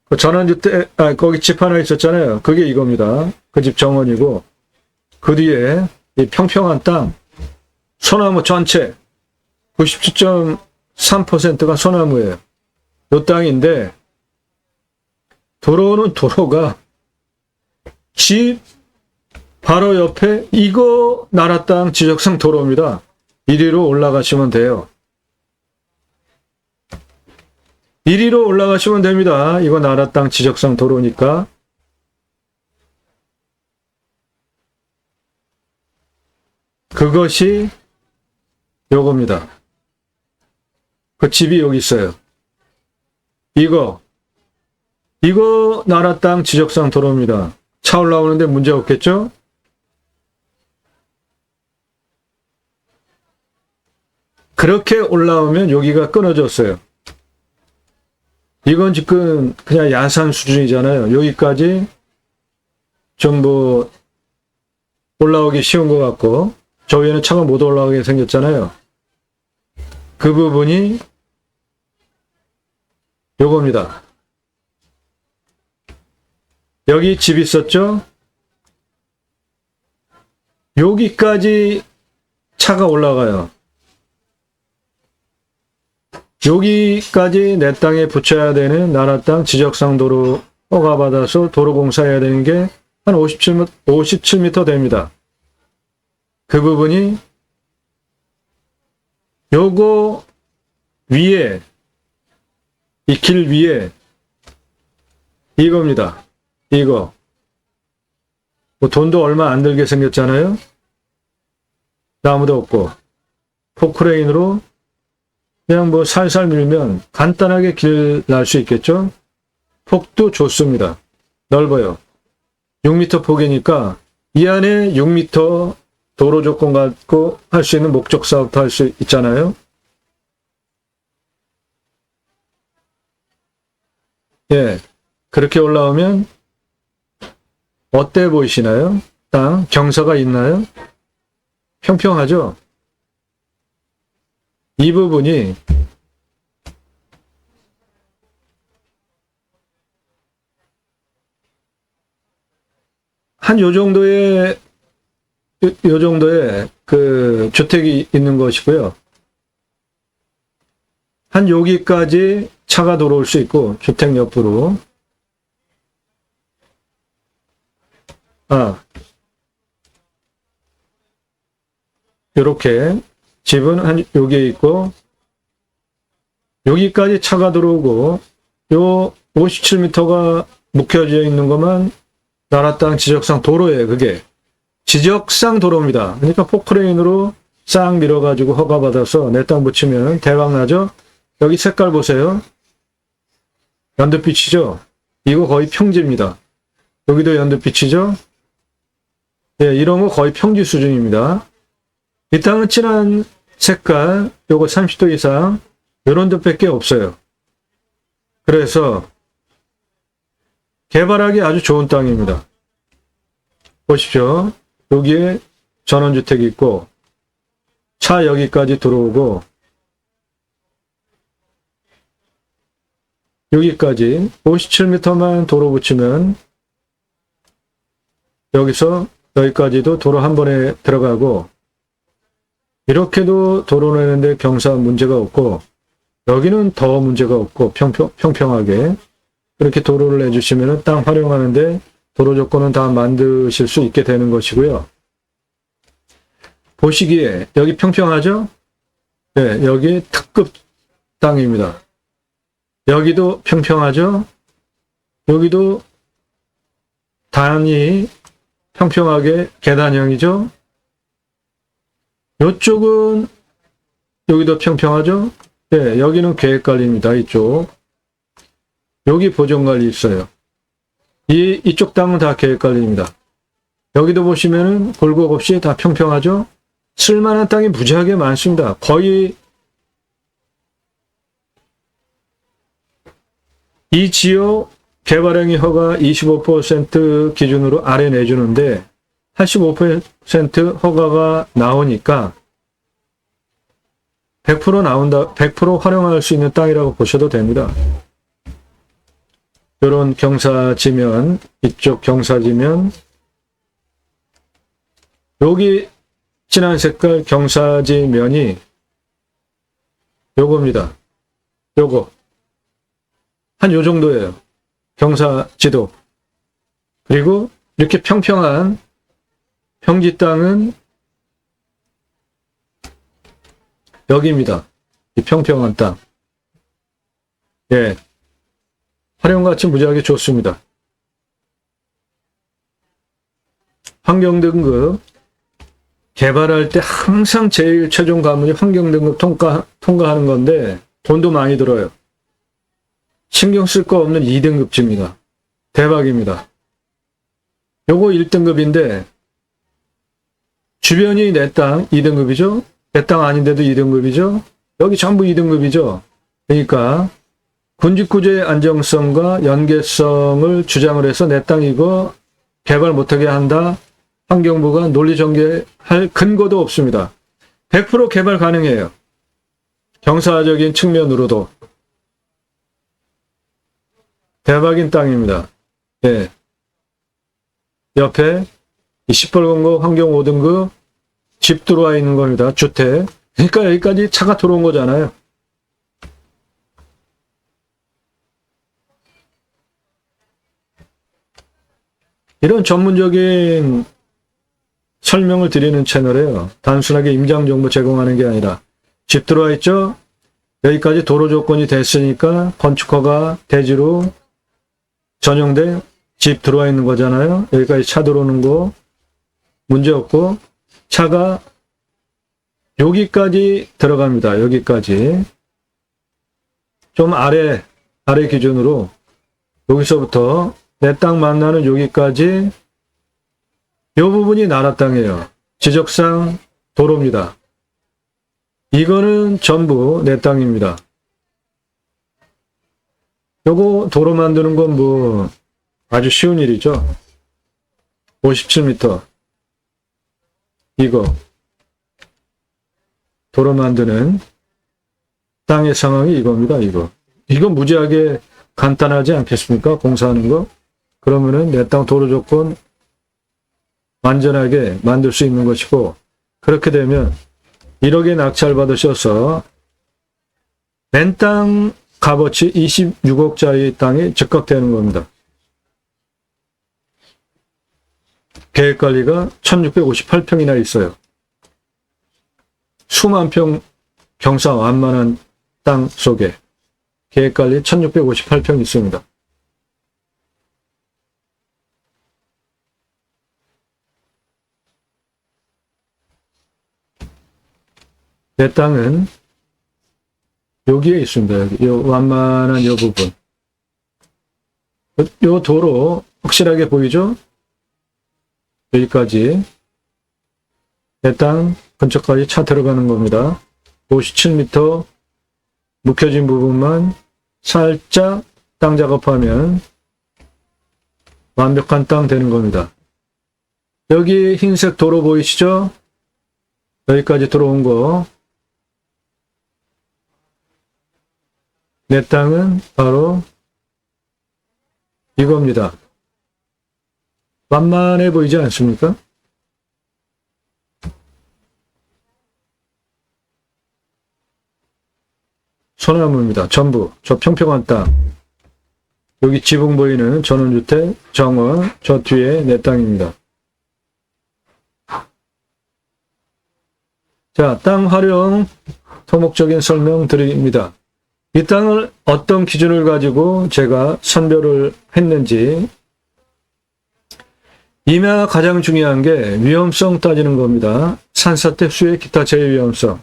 그 전원주택, 거기 집 하나 있었잖아요. 그게 이겁니다. 그 집 정원이고, 그 뒤에 이 평평한 땅, 소나무 전체 97.3%가 소나무예요. 요 땅인데 도로는 도로가 집 바로 옆에 이거 나라 땅 지적상 도로입니다. 이리로 올라가시면 돼요. 이리로 올라가시면 됩니다. 이거 나라 땅 지적상 도로니까. 그것이 요겁니다. 그 집이 여기 있어요. 이거 나라 땅 지적상 도로입니다. 차 올라오는데 문제 없겠죠? 그렇게 올라오면 여기가 끊어졌어요. 이건 지금 그냥 야산 수준이잖아요. 여기까지 전부 올라오기 쉬운 것 같고, 저 위에는 차가 못 올라오게 생겼잖아요. 그 부분이 요겁니다. 여기 집 있었죠? 여기까지 차가 올라가요. 여기까지 내 땅에 붙여야 되는 나라 땅 지적상 도로 허가받아서 도로공사해야 되는 게 한 57m 됩니다. 그 부분이 요거 위에, 이 길 위에 이겁니다. 이거. 뭐 돈도 얼마 안 들게 생겼잖아요. 나무도 없고 포크레인으로 그냥 뭐 살살 밀면 간단하게 길 날 수 있겠죠. 폭도 좋습니다. 넓어요. 6m 폭이니까 이 안에 6m 도로 조건 갖고 할 수 있는 목적 사업도 할 수 있잖아요. 예, 그렇게 올라오면 어때 보이시나요? 땅 경사가 있나요? 평평하죠? 이 부분이 한 요 정도의 그 주택이 있는 것이고요. 한 여기까지 차가 들어올 수 있고, 주택 옆으로. 요렇게 집은 한 여기에 있고, 여기까지 차가 들어오고, 요 57m가 묵혀져 있는 것만 나라 땅 지적상 도로예요. 그게 지적상 도로입니다. 그러니까 포크레인으로 싹 밀어가지고 허가받아서 내 땅 붙이면 대박 나죠. 여기 색깔 보세요. 연두빛이죠. 이거 거의 평지입니다. 여기도 연두빛이죠. 예, 이런 거 거의 평지 수준입니다. 이 땅은 진한 색깔, 요거 30도 이상 이런 데밖에 없어요. 그래서 개발하기 아주 좋은 땅입니다. 보십시오. 여기에 전원주택이 있고 차 여기까지 들어오고 여기까지 57m만 도로 붙이면 여기서 여기까지도 도로 한 번에 들어가고 이렇게도 도로 내는데 경사 문제가 없고 여기는 더 문제가 없고 평평하게 그렇게 도로를 내주시면 땅 활용하는데 도로 조건은 다 만드실 수 있게 되는 것이고요. 보시기에 여기 평평하죠? 네, 여기 특급 땅입니다. 여기도 평평하죠? 여기도 단이 평평하게 계단형이죠? 이쪽은 여기도 평평하죠? 네, 여기는 계획관리입니다. 이쪽. 여기 보존관리 있어요. 이쪽 땅은 다 계획관리입니다. 여기도 보시면은 골곡 없이 다 평평하죠? 쓸만한 땅이 무지하게 많습니다. 거의 이 지역 개발행위 허가 25% 기준으로 아래 내주는데 85% 허가가 나오니까 100% 나온다, 100% 활용할 수 있는 땅이라고 보셔도 됩니다. 이런 경사지면, 이쪽 경사지면, 여기 진한 색깔 경사지 면이 요겁니다. 요거. 한 요 정도예요. 경사지도. 그리고 이렇게 평평한 평지 땅은 여기입니다. 이 평평한 땅. 예. 활용가치 무지하게 좋습니다. 환경등급 개발할 때 항상 제일 최종 과문이 환경등급 통과하는 건데 돈도 많이 들어요. 신경 쓸 거 없는 2등급지입니다. 대박입니다. 요거 1등급인데 주변이 내 땅 2등급이죠? 내 땅 아닌데도 2등급이죠? 여기 전부 2등급이죠? 그러니까 군집구조의 안정성과 연계성을 주장을 해서 내 땅 이거 개발 못하게 한다. 환경부가 논리전개할 근거도 없습니다. 100% 개발 가능해요. 경사적인 측면으로도. 대박인 땅입니다. 예. 옆에 이 시뻘건 환경 5등급 집 들어와 있는 겁니다. 주택. 그러니까 여기까지 차가 들어온 거잖아요. 이런 전문적인 설명을 드리는 채널이에요. 단순하게 임장 정보 제공하는 게 아니라 집 들어와 있죠? 여기까지 도로 조건이 됐으니까 건축허가 대지로 전용된 집 들어와 있는 거잖아요. 여기까지 차 들어오는 거 문제 없고 차가 여기까지 들어갑니다. 여기까지 좀 아래 기준으로 여기서부터 내 땅 만나는 여기까지 이 부분이 나라 땅이에요. 지적상 도로입니다. 이거는 전부 내 땅입니다. 요거 도로 만드는 건 뭐 아주 쉬운 일이죠. 57m 이거 도로 만드는 땅의 상황이 이겁니다. 이거 무지하게 간단하지 않겠습니까? 공사하는 거. 그러면은 내 땅 도로 조건 완전하게 만들 수 있는 것이고, 그렇게 되면 1억에 낙찰받으셔서 맨 땅 값어치 26억짜리 땅이 즉각되는 겁니다. 계획관리가 1658평이나 있어요. 수만 평 경사완만한 땅 속에 계획관리 1658평 있습니다. 내 땅은 여기에 있습니다. 여기 요 완만한 요 부분. 요 도로 확실하게 보이죠? 여기까지 내 땅 근처까지 차 들어가는 겁니다. 57m 묵혀진 부분만 살짝 땅 작업하면 완벽한 땅 되는 겁니다. 여기 흰색 도로 보이시죠? 여기까지 들어온 거. 내 땅은 바로 이겁니다. 만만해 보이지 않습니까? 소나무입니다. 전부. 저 평평한 땅. 여기 지붕 보이는 전원주택, 정원, 저 뒤에 내 땅입니다. 자, 땅 활용 토목적인 설명 드립니다. 이 땅을 어떤 기준을 가지고 제가 선별을 했는지, 임야가 가장 중요한 게 위험성 따지는 겁니다. 산사태, 수해, 기타 재해 위험성.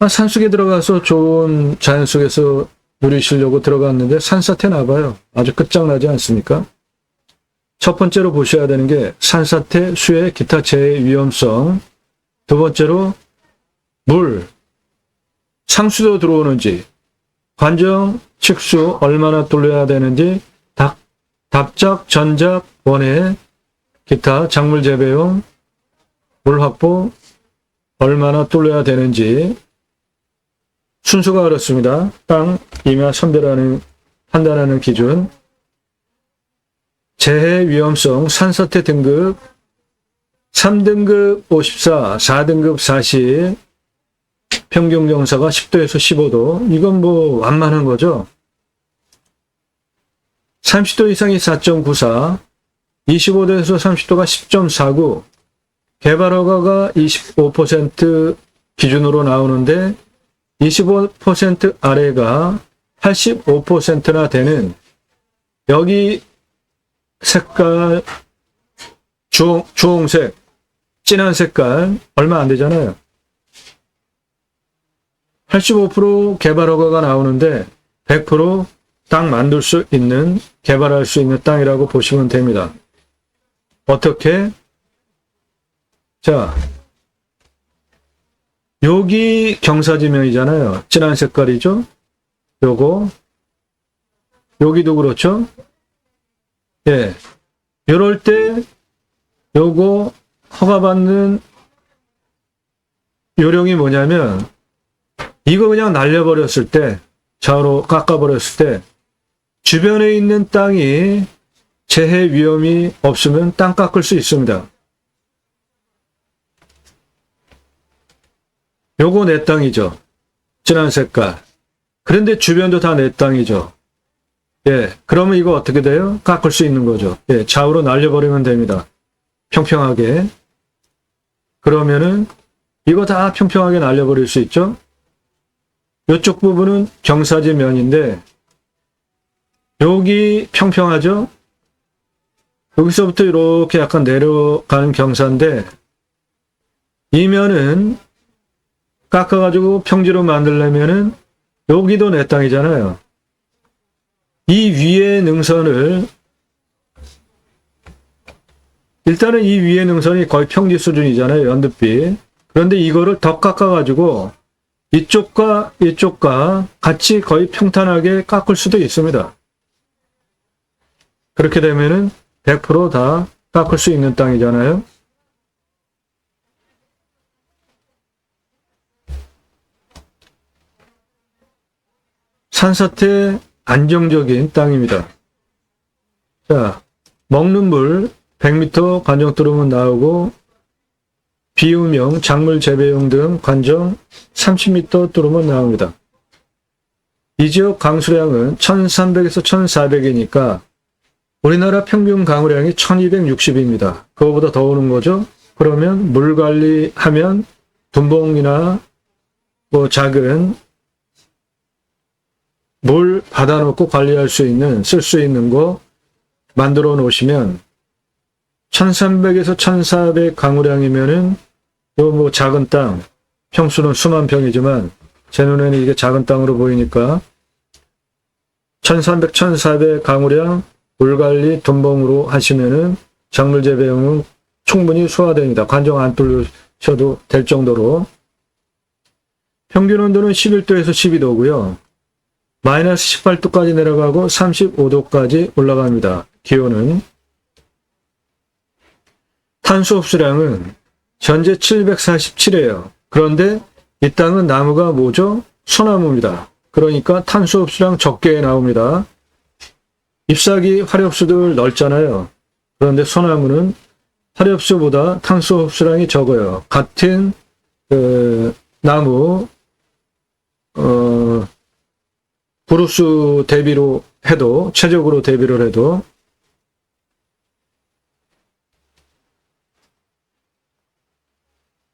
산속에 들어가서 좋은 자연 속에서 누리시려고 들어갔는데 산사태 나봐요. 아주 끝장나지 않습니까? 첫 번째로 보셔야 되는 게 산사태, 수해, 기타 재해 위험성. 두 번째로 물, 상수도 들어오는지, 관정, 칙수 얼마나 뚫려야 되는지, 답작, 전작, 원해, 기타 작물 재배용, 물 확보 얼마나 뚫려야 되는지. 순서가 그렇습니다. 땅, 임야 판단하는 기준. 재해 위험성, 산사태 등급 3등급 54, 4등급 40, 평균 경사가 10도에서 15도. 이건 뭐 완만한 거죠. 30도 이상이 4.94, 25도에서 30도가 10.49, 개발허가가 25% 기준으로 나오는데 25% 아래가 85%나 되는, 여기 색깔 주홍색, 진한 색깔 얼마 안 되잖아요. 85% 개발허가가 나오는데 100% 땅 만들 수 있는, 개발할 수 있는 땅이라고 보시면 됩니다. 어떻게? 자, 여기 경사지면이잖아요. 진한 색깔이죠? 요거. 여기도 그렇죠? 예. 요럴 때 요거 허가받는 요령이 뭐냐면, 이거 그냥 날려버렸을 때, 좌우로 깎아버렸을 때 주변에 있는 땅이 재해 위험이 없으면 땅 깎을 수 있습니다. 요거 내 땅이죠. 진한 색깔. 그런데 주변도 다 내 땅이죠. 예, 그러면 이거 어떻게 돼요? 깎을 수 있는 거죠. 예, 좌우로 날려버리면 됩니다. 평평하게. 그러면은 이거 다 평평하게 날려버릴 수 있죠. 이쪽 부분은 경사지 면인데 여기 평평하죠. 여기서부터 이렇게 약간 내려가는 경사인데 이 면은 깎아가지고 평지로 만들려면은 여기도 내 땅이잖아요. 이 위에 능선을, 일단은 이 위에 능선이 거의 평지 수준이잖아요. 연두빛. 그런데 이거를 더 깎아가지고 이쪽과 이쪽과 같이 거의 평탄하게 깎을 수도 있습니다. 그렇게 되면은 100% 다 깎을 수 있는 땅이잖아요. 산사태 안정적인 땅입니다. 자, 먹는 물 100m 관정 뚫으면 나오고 비유명, 작물 재배용 등 관정 30m 뚫으면 나옵니다. 이 지역 강수량은 1300에서 1400이니까 우리나라 평균 강우량이 1260입니다. 그거보다 더 오는 거죠. 그러면 물 관리하면 둔봉이나 뭐 작은 물 받아놓고 관리할 수 있는, 쓸 수 있는 거 만들어 놓으시면 1300에서 1400 강우량이면은 요 뭐 작은 땅, 평수는 수만 평이지만 제 눈에는 이게 작은 땅으로 보이니까 1300, 1400 강우량 물관리 둔봉으로 하시면은 작물 재배용은 충분히 소화됩니다. 관정 안 뚫으셔도 될 정도로. 평균 온도는 11도에서 12도고요. 마이너스 18도까지 내려가고 35도까지 올라갑니다. 기온은. 탄소 흡수량은 현재 747이에요. 그런데 이 땅은 나무가 뭐죠? 소나무입니다. 그러니까 탄소 흡수량 적게 나옵니다. 잎사귀 화렵수들 넓잖아요. 그런데 소나무는 화렵수보다 탄소 흡수량이 적어요. 같은 나무 그루스 대비로 해도, 최적으로 대비를 해도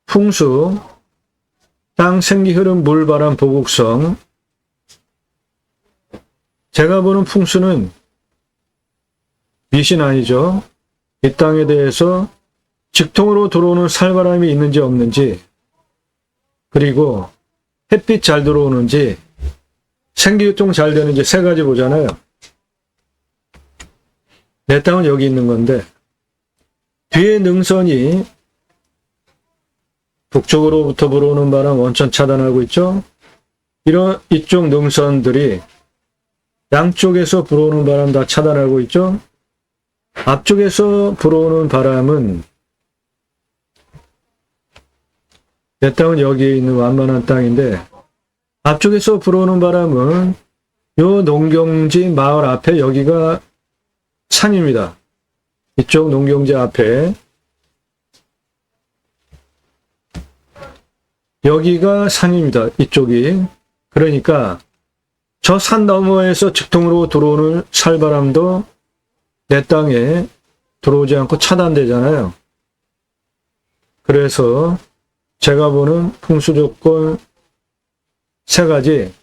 풍수, 땅 생기 흐름 물 바람 보곡성. 제가 보는 풍수는 미신 아니죠. 이 땅에 대해서 직통으로 들어오는 살바람이 있는지 없는지, 그리고 햇빛 잘 들어오는지, 생기유통 잘 되는지 세 가지 보잖아요. 내 땅은 여기 있는 건데 뒤에 능선이 북쪽으로부터 불어오는 바람 원천 차단하고 있죠. 이쪽 능선들이 양쪽에서 불어오는 바람 다 차단하고 있죠. 앞쪽에서 불어오는 바람은 내 땅은 여기에 있는 완만한 땅인데 앞쪽에서 불어오는 바람은 요 농경지 마을 앞에 여기가 산입니다. 이쪽 농경지 앞에 여기가 산입니다. 이쪽이. 그러니까 저 산 너머에서 직통으로 들어오는 살바람도 내 땅에 들어오지 않고 차단되잖아요. 그래서 제가 보는 풍수조건 세 가지.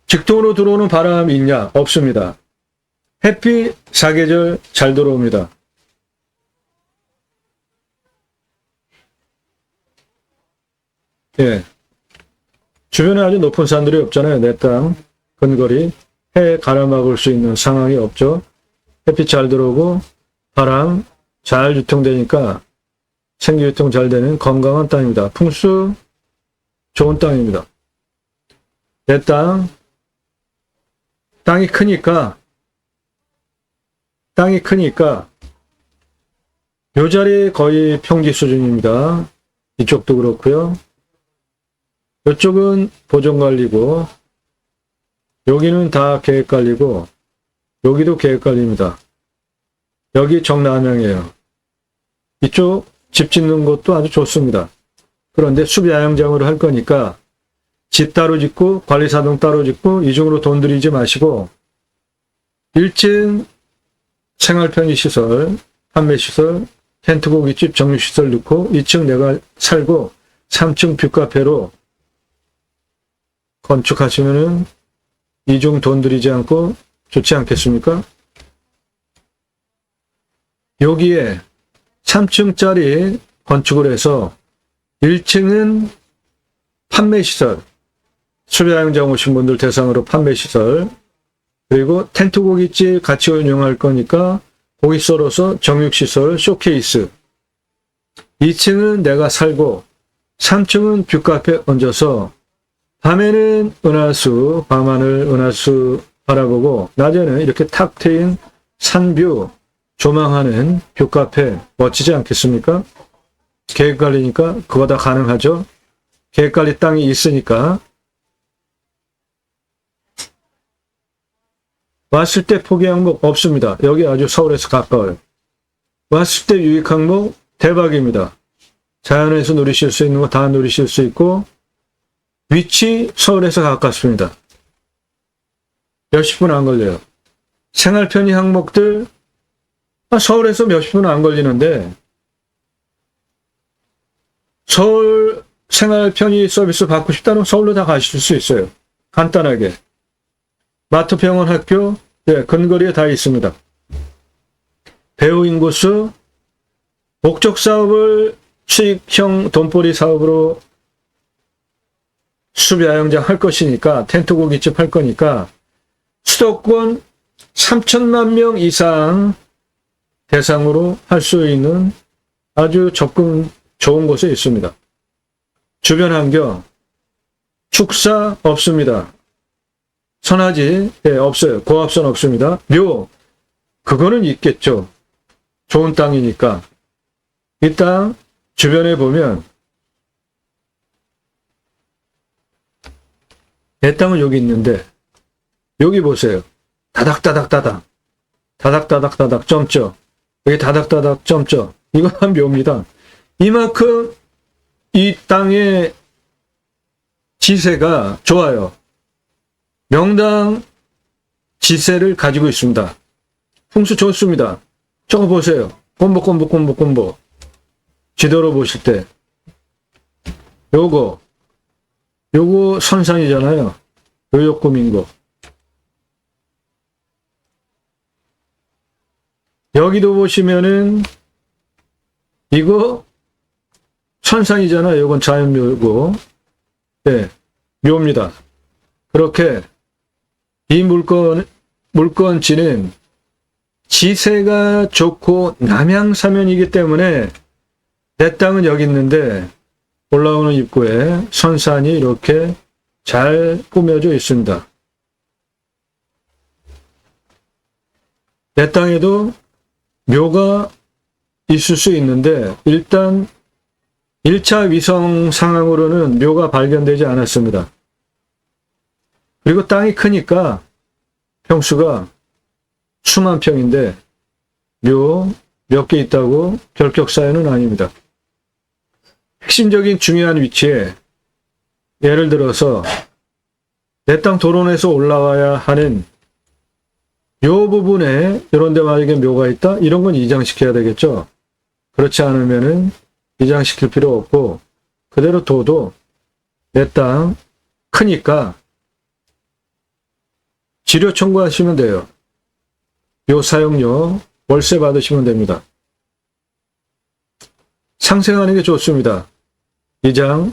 직통으로 들어오는 바람이 있냐? 없습니다. 햇빛 사계절 잘 들어옵니다. 예. 주변에 아주 높은 산들이 없잖아요. 내 땅 근거리. 해 가라막을 수 있는 상황이 없죠. 햇빛 잘 들어오고 바람 잘 유통되니까 생기유통 잘 되는 건강한 땅입니다. 풍수 좋은 땅입니다. 내 땅이 크니까 요 자리 거의 평지 수준입니다. 이쪽도 그렇고요. 이쪽은 보존관리고 여기는 다 계획관리고 여기도 계획관리입니다. 여기 정남향이에요. 이쪽 집 짓는 것도 아주 좋습니다. 그런데 숲야영장으로 할 거니까 집 따로 짓고 관리사동 따로 짓고 이중으로 돈 들이지 마시고 1층 생활편의시설, 판매시설, 텐트고깃집 정육시설 넣고 2층 내가 살고 3층 뷰카페로 건축하시면은 이중 돈 들이지 않고 좋지 않겠습니까? 여기에 3층짜리 건축을 해서 1층은 판매시설, 숲야영장 오신 분들 대상으로 판매시설, 그리고 텐트고깃집 같이 운영할 거니까 고기 썰어서 정육시설, 쇼케이스. 2층은 내가 살고 3층은 뷰카페 얹어서 밤에는 은하수, 밤하늘 은하수 바라보고 낮에는 이렇게 탁 트인 산뷰 조망하는 뷰카페 멋지지 않겠습니까? 계획관리니까 그거 다 가능하죠. 계획관리 땅이 있으니까. 왔을 때 포기 항목 없습니다. 여기 아주 서울에서 가까워요. 왔을 때 유익 항목 대박입니다. 자연에서 누리실 수 있는 거 다 누리실 수 있고 위치 서울에서 가깝습니다. 몇십 분 안 걸려요. 생활 편의 항목들 서울에서 몇십 분 안 걸리는데 서울 생활 편의 서비스 받고 싶다면 서울로 다 가실 수 있어요. 간단하게. 마트, 병원, 학교 근거리에 다 있습니다. 배우 인구수 목적 사업을 수익형 돈벌이 사업으로 숲야영장 할 것이니까 텐트 고깃집 할 거니까 수도권 3천만 명 이상 대상으로 할 수 있는 아주 접근 좋은 곳에 있습니다. 주변 환경 축사 없습니다. 선화지 없어요. 고압선 없습니다. 묘 그거는 있겠죠. 좋은 땅이니까. 이 땅 주변에 보면 내 땅은 여기 있는데 여기 보세요. 다닥다닥다닥 다닥다닥다닥 점점 여기 다닥다닥 점점 이거 한 묘입니다. 이만큼 이 땅의 지세가 좋아요. 명당 지세를 가지고 있습니다. 풍수 좋습니다. 저거 보세요. 꼼보 지도로 보실 때 요거 선산이잖아요. 요요꾸민고 여기도 보시면은 이거 선산이잖아요. 요건 자연묘고 묘입니다. 그렇게 이 물건지는 지세가 좋고 남향사면이기 때문에 내 땅은 여기 있는데 올라오는 입구에 선산이 이렇게 잘 꾸며져 있습니다. 내 땅에도 묘가 있을 수 있는데 일단 1차 위성 상황으로는 묘가 발견되지 않았습니다. 그리고 땅이 크니까 평수가 수만 평인데 묘 몇 개 있다고 결격 사유는 아닙니다. 핵심적인 중요한 위치에 예를 들어서 내 땅 도론에서 올라와야 하는 요 부분에 이런 데 만약에 묘가 있다? 이런 건 이장시켜야 되겠죠. 그렇지 않으면은 이장시킬 필요 없고 그대로 둬도 내 땅 크니까 지료 청구하시면 돼요. 요 사용료 월세 받으시면 됩니다. 상생하는 게 좋습니다. 이장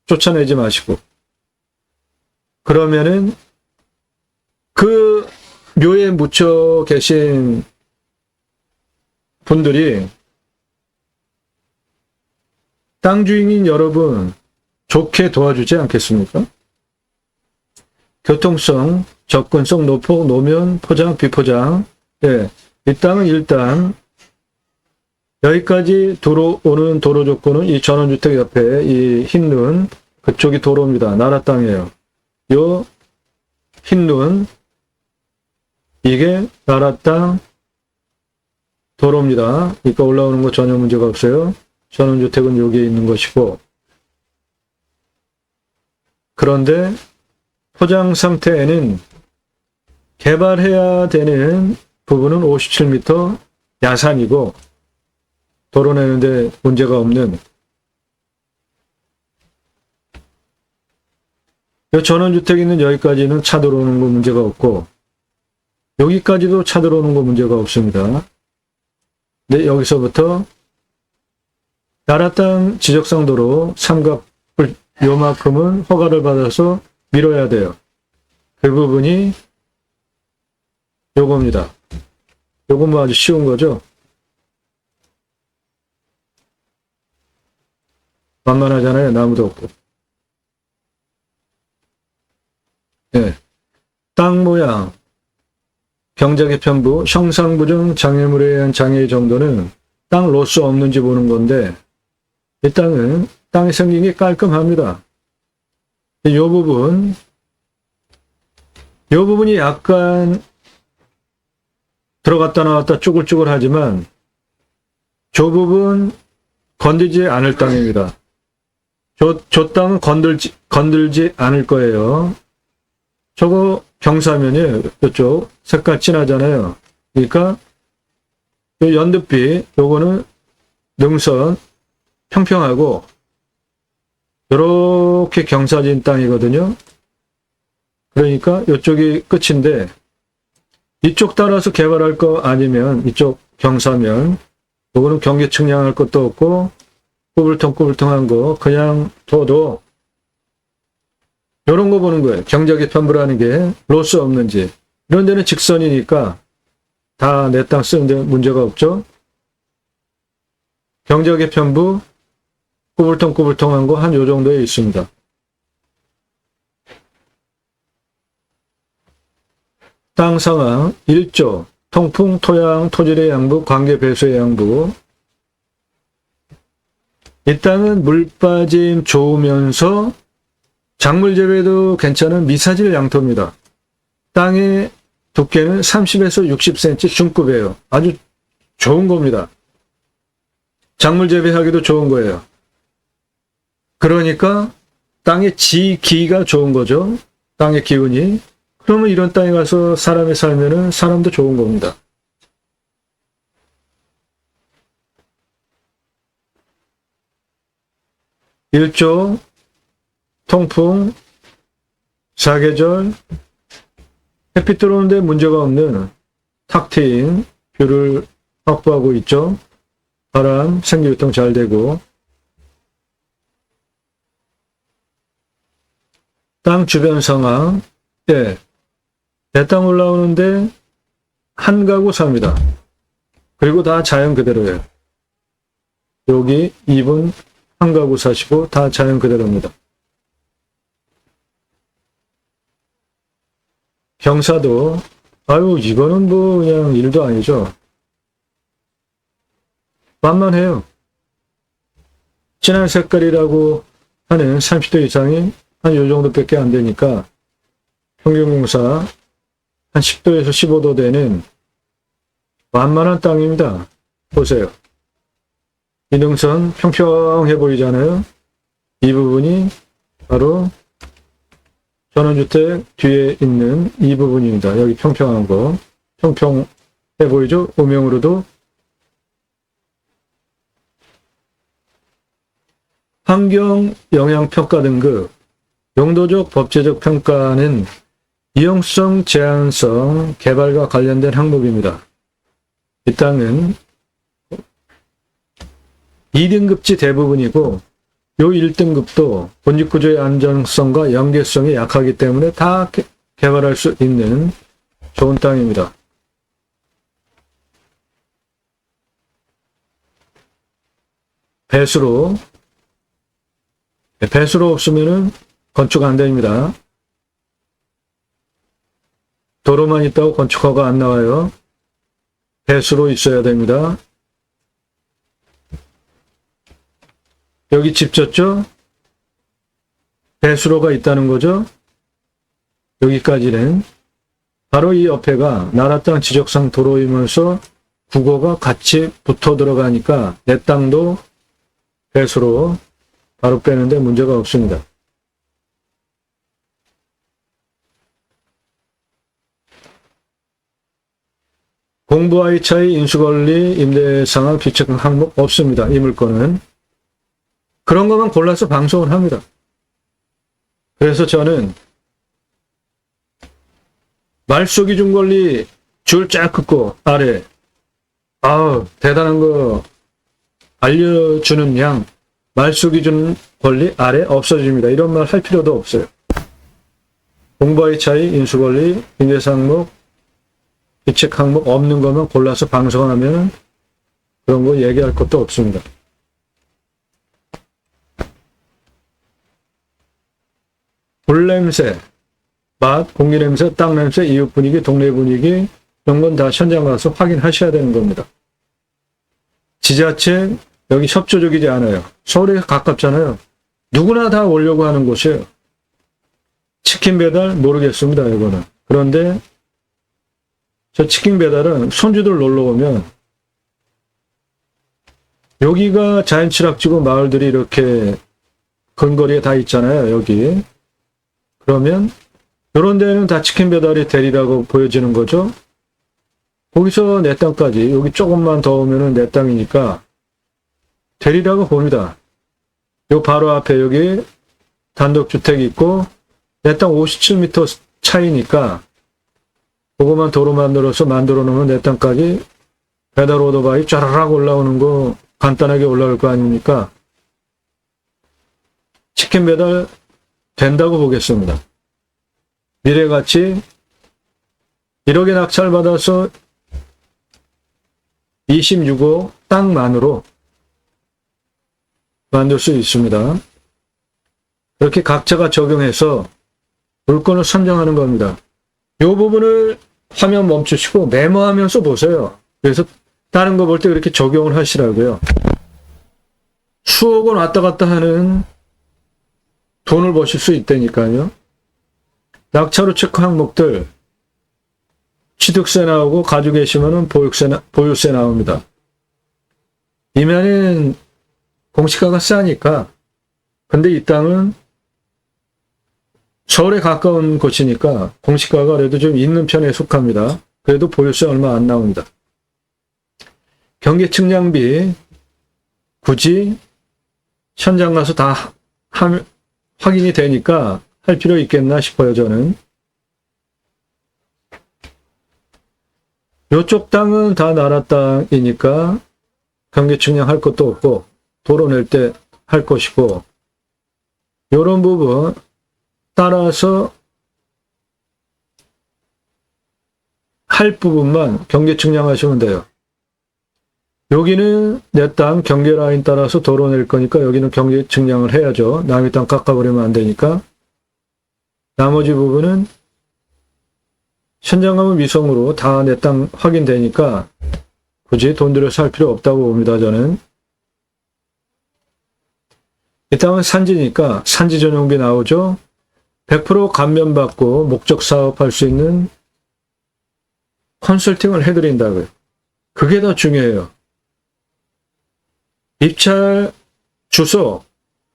쫓아내지 마시고. 그러면은 그 묘에 묻혀 계신 분들이 땅 주인인 여러분 좋게 도와주지 않겠습니까? 교통성, 접근성, 노폭, 노면, 포장, 비포장. 이 땅은 일단 여기까지 들어오는 도로 조건은 이 전원주택 옆에 이 흰눈 그쪽이 도로입니다. 나라 땅이에요. 요 흰눈 이게 나라 땅 도로입니다. 그러니까 올라오는 거 전혀 문제가 없어요. 전원주택은 여기에 있는 것이고 그런데 포장 상태에는 개발해야 되는 부분은 57m 야산이고 도로 내는데 문제가 없는 이 전원주택 있는 여기까지는 차 들어오는 거 문제가 없고 여기까지도 차 들어오는 거 문제가 없습니다. 근데 여기서부터 나라 땅 지적상 도로 삼각을 요만큼은 허가를 받아서 밀어야 돼요. 그 부분이 요겁니다. 요건 뭐 아주 쉬운 거죠. 만만하잖아요. 나무도 없고. 땅 모양, 경작의 편부, 형상부정 장애물에 의한 장애 정도는 땅 로스 없는지 보는 건데 이 땅은 땅이 생긴 게 깔끔합니다. 이 부분이 약간 들어갔다 나왔다 쭈글쭈글 하지만 저 부분 건들지 않을 땅입니다. 저 땅은 건들지 않을 거예요. 저거 경사면이에요. 이쪽 색깔 진하잖아요. 그러니까 요 연두빛 요거는 능선 평평하고 이렇게 경사진 땅이거든요. 그러니까 이쪽이 끝인데 이쪽 따라서 개발할 거 아니면 이쪽 경사면 요거는 경계 측량할 것도 없고 꾸불텅꾸불텅한 거 그냥 둬도 이런 거 보는 거예요. 경작의 편부라는 게 로스 없는지. 이런 데는 직선이니까 다 내 땅 쓰는데 문제가 없죠. 경작의 편부 꾸불텅꾸불텅한 거 한 요 정도에 있습니다. 땅 상황 1조 통풍, 토양, 토질의 양부, 관계 배수의 양부. 이 땅은 물 빠짐 좋으면서 작물 재배도 괜찮은 미사질 양토입니다. 땅의 두께는 30에서 60cm 중급이에요. 아주 좋은 겁니다. 작물 재배하기도 좋은 거예요. 그러니까 땅의 지기가 좋은 거죠. 땅의 기운이. 그러면 이런 땅에 가서 사람이 살면은 사람도 좋은 겁니다. 일조 통풍, 사계절, 햇빛 들어오는데 문제가 없는 탁 트인 뷰를 확보하고 있죠. 바람, 생기유통 잘 되고. 땅 주변 상황, 예, 내 땅 올라오는데 한 가구 삽니다. 그리고 다 자연 그대로예요. 여기 2분 한 가구 사시고 다 자연 그대로입니다. 경사도 아유 이거는 뭐 그냥 일도 아니죠. 만만해요. 진한 색깔이라고 하는 30도 이상이 한 요 정도밖에 안 되니까 평균공사 한 10도에서 15도 되는 완만한 땅입니다. 보세요. 이 능선 평평해 보이잖아요. 이 부분이 바로 전원주택 뒤에 있는 이 부분입니다. 여기 평평한 거. 평평해 보이죠? 오명으로도. 환경영향평가 등급, 용도적 법제적 평가는 이용성, 제한성, 개발과 관련된 항목입니다. 이 땅은 2등급지 대부분이고 요 1등급도 본직구조의 안정성과 연계성이 약하기 때문에 다 개발할 수 있는 좋은 땅입니다. 배수로 없으면은 건축 안 됩니다. 도로만 있다고 건축허가 안 나와요. 배수로 있어야 됩니다. 여기 집 졌죠? 배수로가 있다는 거죠? 여기까지는. 바로 이 옆에가 나라 땅 지적상 도로이면서 국어가 같이 붙어 들어가니까 내 땅도 배수로 바로 빼는데 문제가 없습니다. 공부와의 차이, 인수권리, 임대상황, 비책 항목 없습니다. 이 물건은. 그런 것만 골라서 방송을 합니다. 그래서 저는 말소기준 권리 줄 쫙 긋고 아래 대단한 거 알려주는 양 말소기준 권리 아래 없어집니다. 이런 말 할 필요도 없어요. 공부와의 차이, 인수권리, 임대상목, 비책 항목 없는 것만 골라서 방송하면 그런 거 얘기할 것도 없습니다. 불냄새, 맛, 공기냄새, 땅냄새, 이웃 분위기, 동네 분위기 이런 건 다 현장 가서 확인하셔야 되는 겁니다. 지자체 여기 협조적이지 않아요. 서울에 가깝잖아요. 누구나 다 오려고 하는 곳이에요. 치킨 배달 모르겠습니다. 이거는. 그런데 저 치킨 배달은 손주들 놀러 오면 여기가 자연취락지구 마을들이 이렇게 근거리에 다 있잖아요. 여기. 그러면 이런 데는 다 치킨 배달이 대리라고 보여지는 거죠. 거기서 내 땅까지 여기 조금만 더 오면은 내 땅이니까 대리라고 봅니다. 요 바로 앞에 여기 단독주택이 있고 내 땅 57m 차이니까 그거만 도로 만들어 놓으면 내 땅까지 배달 오토바이 쫘라락 올라오는 거 간단하게 올라올 거 아닙니까? 치킨 배달 된다고 보겠습니다. 미래같이 1억에 낙찰받아서 26억 땅만으로 만들 수 있습니다. 그렇게 각자가 적용해서 물건을 선정하는 겁니다. 이 부분을 화면 멈추시고 메모하면서 보세요. 그래서 다른 거 볼 때 그렇게 적용을 하시라고요. 수억 원 왔다 갔다 하는 돈을 버실 수 있다니까요. 낙찰후 체크 항목들 취득세 나오고 가지고 계시면 보유세 나옵니다. 이면은 공시가가 싸니까. 근데 이 땅은 서울에 가까운 곳이니까 공시가가 그래도 좀 있는 편에 속합니다. 그래도 보유세 얼마 안 나옵니다. 경계 측량비 굳이 현장 가서 다 확인이 되니까 할 필요 있겠나 싶어요, 저는. 요쪽 땅은 다 나라 땅이니까 경계 측량할 것도 없고 도로 낼 때 할 것이고 요런 부분 따라서 할 부분만 경계 측량하시면 돼요. 여기는 내 땅 경계 라인 따라서 도로 낼 거니까 여기는 경계 측량을 해야죠. 남의 땅 깎아버리면 안 되니까. 나머지 부분은 현장 가면 위성으로 다 내 땅 확인되니까 굳이 돈 들여서 할 필요 없다고 봅니다, 저는. 이 땅은 산지니까 산지 전용비 나오죠. 100% 감면받고 목적 사업할 수 있는 컨설팅을 해드린다고요. 그게 더 중요해요. 입찰 주소,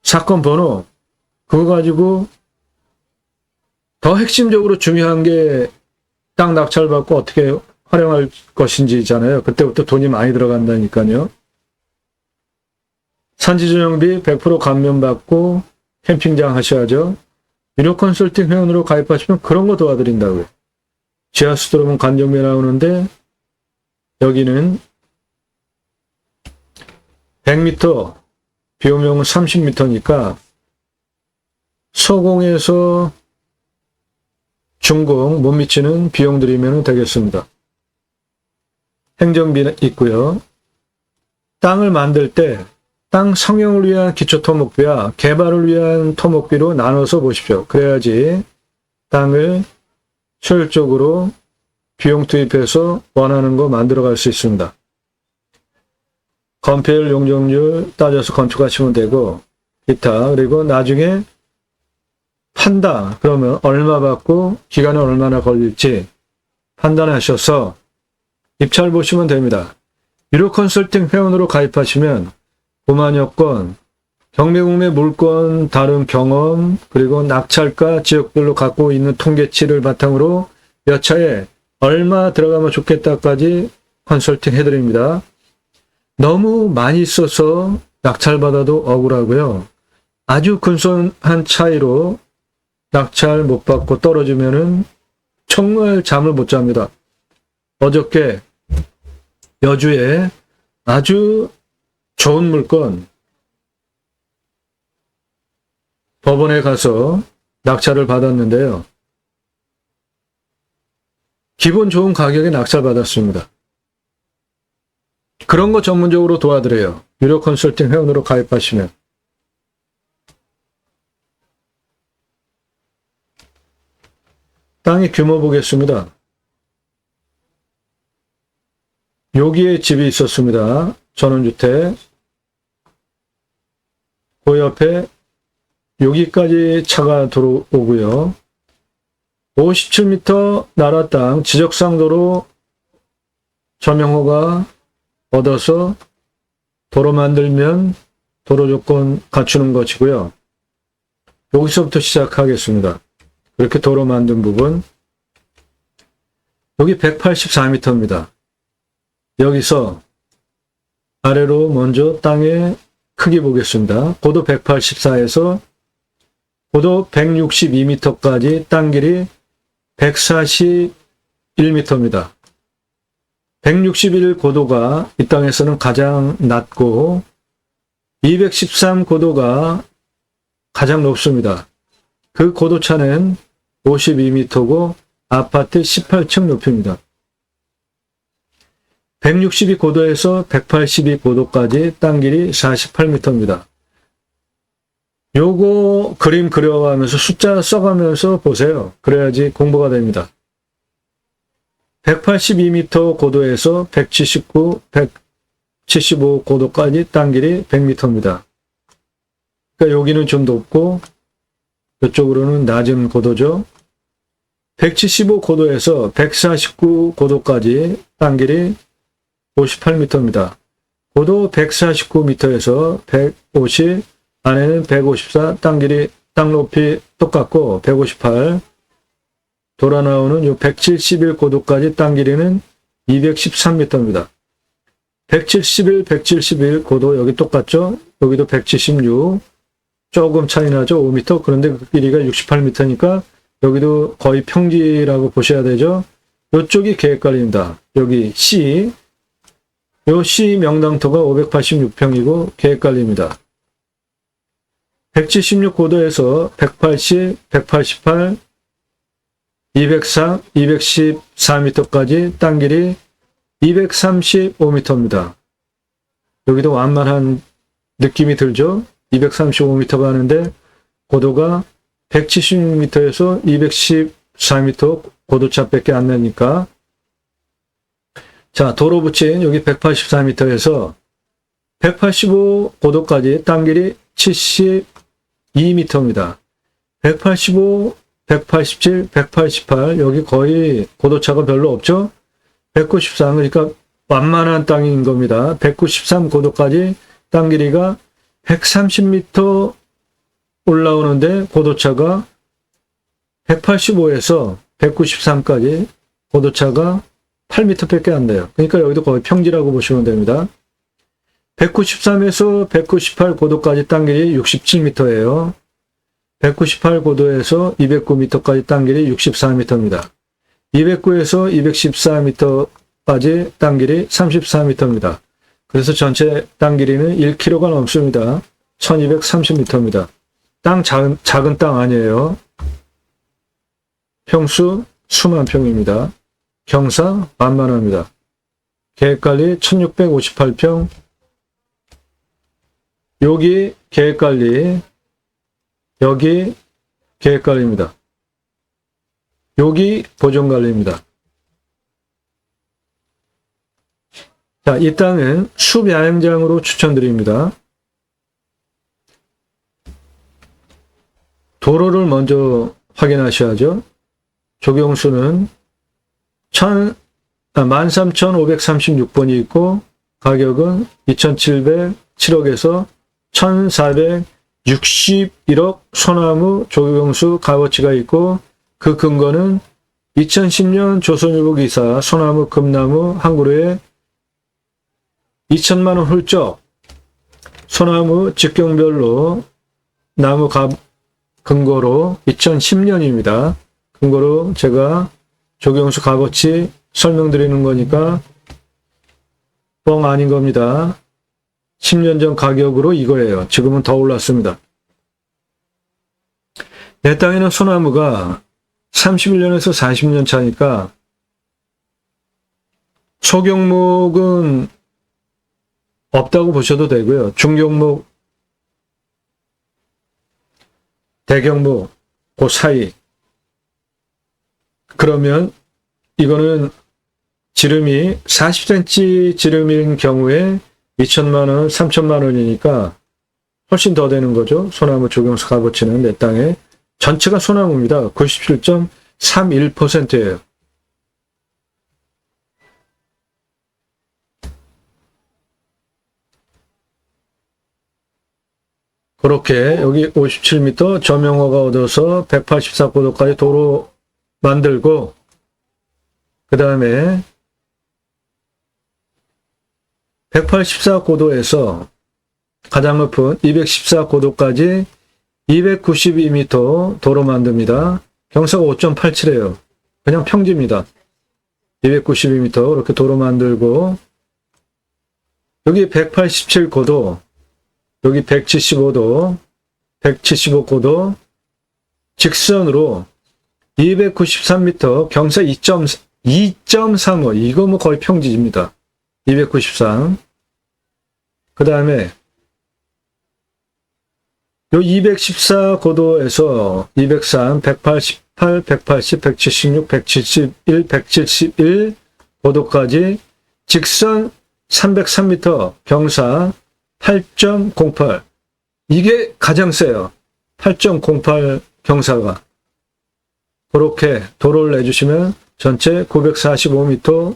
사건 번호, 그거 가지고 더 핵심적으로 중요한 게 땅 낙찰받고 어떻게 활용할 것인지잖아요. 그때부터 돈이 많이 들어간다니까요. 산지전용비 100% 감면받고 캠핑장 하셔야죠. 유료 컨설팅 회원으로 가입하시면 그런 거 도와드린다고요. 지하수 들어오면 간접비 나오는데 여기는 100m, 비용명은 30m니까 소공에서 중공 못 미치는 비용 들이면 되겠습니다. 행정비 있고요. 땅을 만들 때 땅 성형을 위한 기초 토목비와 개발을 위한 토목비로 나눠서 보십시오. 그래야지 땅을 효율적으로 비용 투입해서 원하는 거 만들어 갈 수 있습니다. 건폐율, 용적률 따져서 건축하시면 되고 기타. 그리고 나중에 판다 그러면 얼마 받고 기간은 얼마나 걸릴지 판단하셔서 입찰 보시면 됩니다. 유료 컨설팅 회원으로 가입하시면 구만 여건, 경매국내 물건 다른 경험, 그리고 낙찰가 지역별로 갖고 있는 통계치를 바탕으로 몇 차에 얼마 들어가면 좋겠다까지 컨설팅 해드립니다. 너무 많이 써서 낙찰받아도 억울하고요. 아주 근소한 차이로 낙찰 못 받고 떨어지면은 정말 잠을 못 잡니다. 어저께 여주에 아주 좋은 물건 법원에 가서 낙찰을 받았는데요. 기분 좋은 가격에 낙찰 받았습니다. 그런 거 전문적으로 도와드려요. 유료 컨설팅 회원으로 가입하시면. 땅의 규모 보겠습니다. 여기에 집이 있었습니다. 전원주택. 그 옆에 여기까지 차가 들어오고요. 57m 나라 땅 지적상도로 점용허가 얻어서 도로 만들면 도로 조건 갖추는 것이고요. 여기서부터 시작하겠습니다. 그렇게 도로 만든 부분. 여기 184m입니다. 여기서 아래로 먼저 땅의 크기 보겠습니다. 고도 184에서 고도 162m까지 땅 길이 141m입니다. 161 고도가 이 땅에서는 가장 낮고 213 고도가 가장 높습니다. 그 고도차는 52m고 아파트 18층 높이입니다. 162 고도에서 182 고도까지 땅 길이 48m입니다. 요거 그림 그려가면서 숫자 써가면서 보세요. 그래야지 공부가 됩니다. 182m 고도에서 179, 175 고도까지 땅 길이 100m입니다. 그러니까 여기는 좀 높고 이쪽으로는 낮은 고도죠. 175 고도에서 149 고도까지 땅 길이 58m입니다. 고도 149m에서 150, 안에는 154, 땅 길이, 땅 높이 똑같고 158, 돌아 나오는 요 171 고도까지 땅 길이는 213m입니다. 171, 171 고도 여기 똑같죠? 여기도 176, 조금 차이 나죠? 5m. 그런데 그 길이가 68m니까 여기도 거의 평지라고 보셔야 되죠? 이쪽이 계획관리입니다. 여기 C, 요 C 명당토가 586평이고 계획관리입니다. 176 고도에서 180, 188, 204, 214m까지 땅 길이 235m입니다. 여기도 완만한 느낌이 들죠? 235m가 하는데 고도가 176m에서 214m 고도차밖에 안 나니까. 자, 도로 붙인 여기 184m에서 185 고도까지 땅 길이 72m입니다. 185, 187, 188 여기 거의 고도차가 별로 없죠? 193 그러니까 완만한 땅인 겁니다. 193 고도까지 땅 길이가 130m 올라오는데 고도차가 185에서 193까지 고도차가 8m밖에 안 돼요. 그러니까 여기도 거의 평지라고 보시면 됩니다. 193에서 198 고도까지 땅 길이 67m예요. 198 고도에서 209m까지 땅 길이 64m입니다. 209에서 214m까지 땅 길이 34m입니다. 그래서 전체 땅 길이는 1km가 넘습니다. 1230m입니다. 땅 작은 땅 아니에요. 평수 수만 평입니다. 경사 만만합니다. 계획관리 1658평. 여기 계획관리, 여기 계획관리입니다. 여기 보존관리입니다. 자, 이 땅은 숲야영장으로 추천드립니다. 도로를 먼저 확인하셔야죠. 조경수는 13,536번이 있고 가격은 2,707억에서 1,461억 소나무 조경수 값어치가 있고 그 근거는 2010년 조선일보 기사 소나무 금나무 한 그루에 2천만 원 훌쩍 소나무 직경별로 나무 값 근거로 2010년입니다. 근거로 제가 조경수 값어치 설명드리는 거니까 뻥 아닌 겁니다. 10년 전 가격으로 이거예요. 지금은 더 올랐습니다. 내 땅에는 소나무가 31년에서 40년 차니까 소경목은 없다고 보셔도 되고요. 중경목, 대경목, 그 사이. 그러면 이거는 지름이 40cm 지름인 경우에 2천만 원, 3천만 원이니까 훨씬 더 되는 거죠. 소나무 조경수 값어치는 내 땅에. 전체가 소나무입니다. 97.31%예요. 그렇게 여기 57m 점용허가 얻어서 184고도까지 도로 만들고, 그 다음에 184고도에서 가장 높은 214고도까지 292m 도로 만듭니다. 경사가 5.87이에요. 그냥 평지입니다. 292m 이렇게 도로 만들고, 여기 187고도, 여기 175도, 175고도 직선으로 293m 경사 2.35, 이거 뭐 거의 평지입니다. 293. 그 다음에 요 214고도에서 203, 188, 180, 176, 171, 171 고도까지 직선 303m 경사 8.08. 이게 가장 세요. 8.08 경사가. 그렇게 도로를 내주시면 전체 945m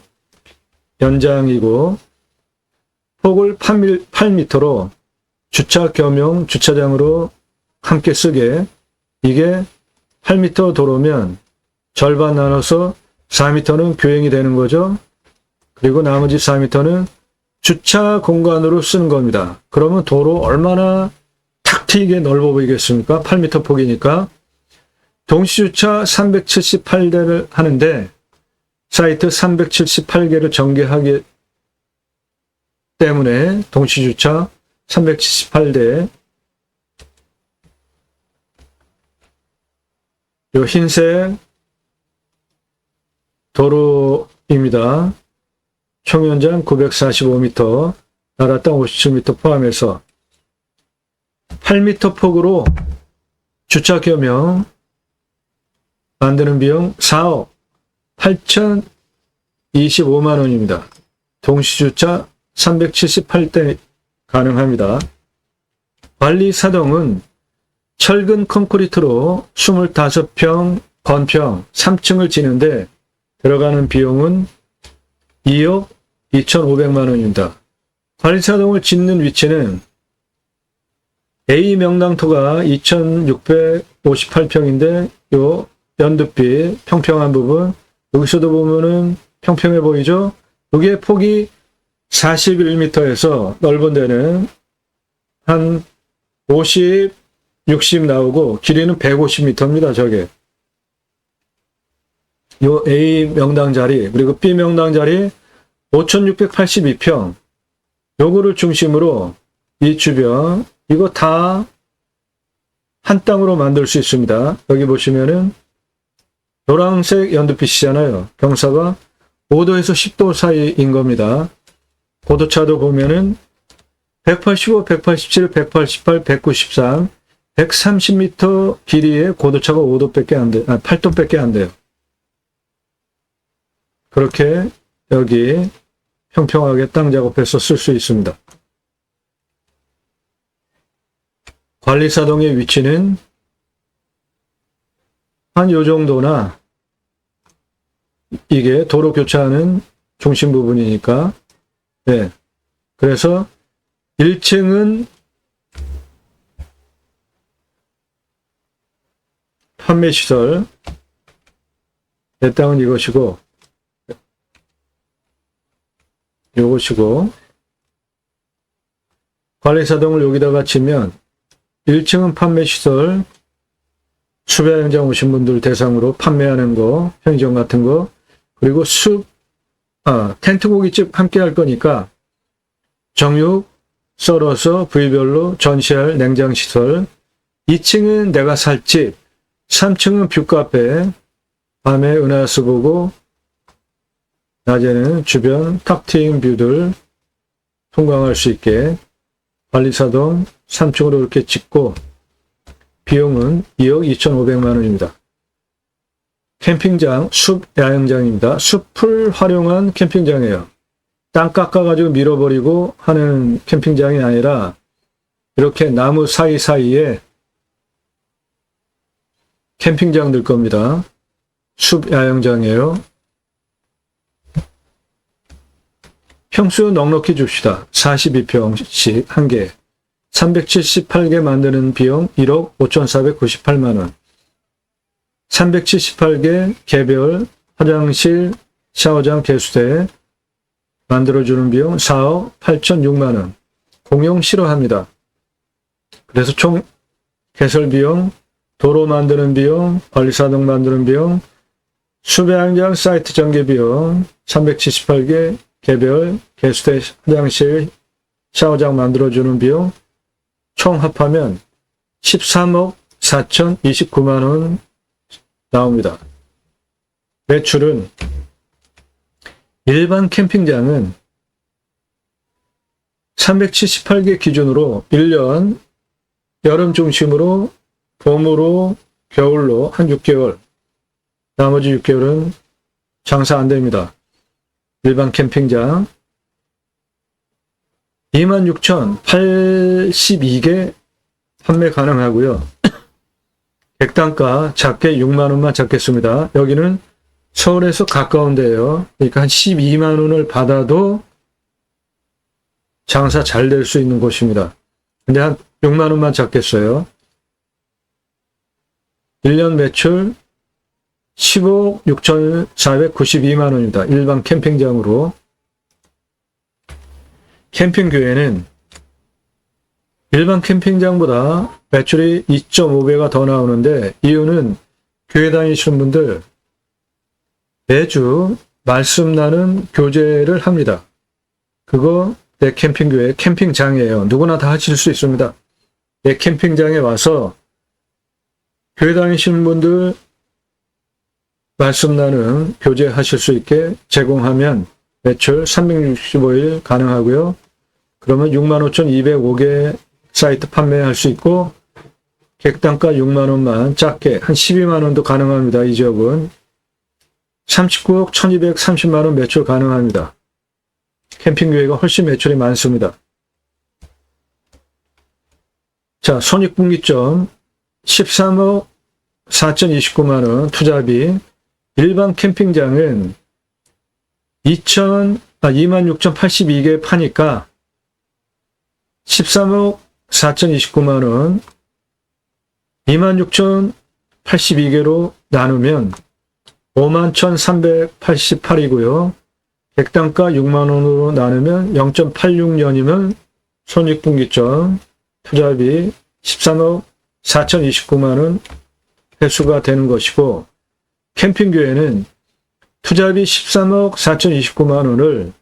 연장이고, 폭을 8m로 주차 겸용 주차장으로 함께 쓰게, 이게 8m 도로면 절반 나눠서 4m는 교행이 되는 거죠. 그리고 나머지 4m는 주차 공간으로 쓰는 겁니다. 그러면 도로 얼마나 탁 트이게 넓어 보이겠습니까? 8m 폭이니까. 동시주차 378대를 하는데 사이트 378개를 전개하기 때문에 동시주차 378대. 요 흰색 도로입니다. 총 연장 945m, 나라땅 57m 포함해서 8m 폭으로 주차 겸용 만드는 비용 4억 8,025만 원입니다. 동시주차 378대 가능합니다. 관리 사동은 철근 콘크리트로 25평 건평 3층을 지는데 들어가는 비용은 2억 2,500만 원입니다. 관리 사동을 짓는 위치는 A 명당토가 2,658평인데 요 연두빛 평평한 부분, 여기서도 보면은 평평해 보이죠? 여기에 폭이 41m에서 넓은 데는 한 50, 60 나오고 길이는 150m입니다. 저게. 요 A 명당 자리, 그리고 B 명당 자리 5,682평. 요거를 중심으로 이 주변, 이거 다 한 땅으로 만들 수 있습니다. 여기 보시면은 노란색 연두빛이잖아요. 경사가 5도에서 10도 사이인 겁니다. 고도차도 보면은 185, 187, 188, 193, 130m 길이의 고도차가 5도밖에 안 돼, 8도밖에 안 돼요. 그렇게 여기 평평하게 땅 작업해서 쓸 수 있습니다. 관리사동의 위치는 한 요 정도나, 이게 도로 교차하는 중심 부분이니까, 네. 그래서 1층은 판매시설, 내 땅은 이것이고, 요것이고, 관리사동을 여기다가 치면 1층은 판매시설, 수배현장 오신 분들 대상으로 판매하는 거, 편의점 같은 거, 그리고 텐트 고깃집 함께 할 거니까 정육 썰어서 부위별로 전시할 냉장시설, 2층은 내가 살 집, 3층은 뷰카페, 밤에 은하수 보고 낮에는 주변 탁 트인 뷰들 통광할 수 있게 관리사동 3층으로 이렇게 짓고, 비용은 2억 2,500만 원입니다. 캠핑장, 숲 야영장입니다. 숲을 활용한 캠핑장이에요. 땅 깎아가지고 밀어버리고 하는 캠핑장이 아니라 이렇게 나무 사이사이에 캠핑장 들 겁니다. 숲 야영장이에요. 평수 넉넉히 줍시다. 42평씩 한 개. 378개 만드는 비용 1억 5,498만 원. 378개 개별 화장실, 샤워장, 개수대 만들어주는 비용 4억 8,006만 원. 공용 싫어합니다. 그래서 총 개설 비용, 도로 만드는 비용, 관리사동 만드는 비용, 수배항장 사이트 전개 비용, 378개 개별 개수대 화장실, 샤워장 만들어주는 비용 총 합하면 13억 4,029만 원 나옵니다. 매출은 일반 캠핑장은 378개 기준으로 1년 여름 중심으로 봄으로 겨울로 한 6개월, 나머지 6개월은 장사 안 됩니다. 일반 캠핑장 26,082개 판매 가능하고요. 객단가 작게 6만 원만 잡겠습니다. 여기는 서울에서 가까운데요. 그러니까 한 12만 원을 받아도 장사 잘 될 수 있는 곳입니다. 근데 한 6만 원만 잡겠어요. 1년 매출 15억 6,492만 원입니다. 일반 캠핑장으로. 캠핑교회는 일반 캠핑장보다 매출이 2.5배가 더 나오는데 이유는 교회 다니시는 분들 매주 말씀 나는 교제를 합니다. 그거 내 캠핑교회 캠핑장이에요. 누구나 다 하실 수 있습니다. 내 캠핑장에 와서 교회 다니시는 분들 말씀 나는 교제하실 수 있게 제공하면 매출 365일 가능하고요. 그러면 65,205개 사이트 판매할 수 있고 객단가 6만 원만 작게 한 12만 원도 가능합니다. 이 지역은 39억 1,230만 원 매출 가능합니다. 캠핑교회가 훨씬 매출이 많습니다. 자, 손익분기점 13억 4,029만 원 투자비. 일반 캠핑장은 26,082개 파니까 13억 4,029만 원 26,082개로 나누면 51,388이고요. 객단가 6만 원으로 나누면 0.86년이면 손익분기점 투자비 13억 4,029만 원 회수가 되는 것이고 캠핑교회는 투자비 13억 4,029만 원을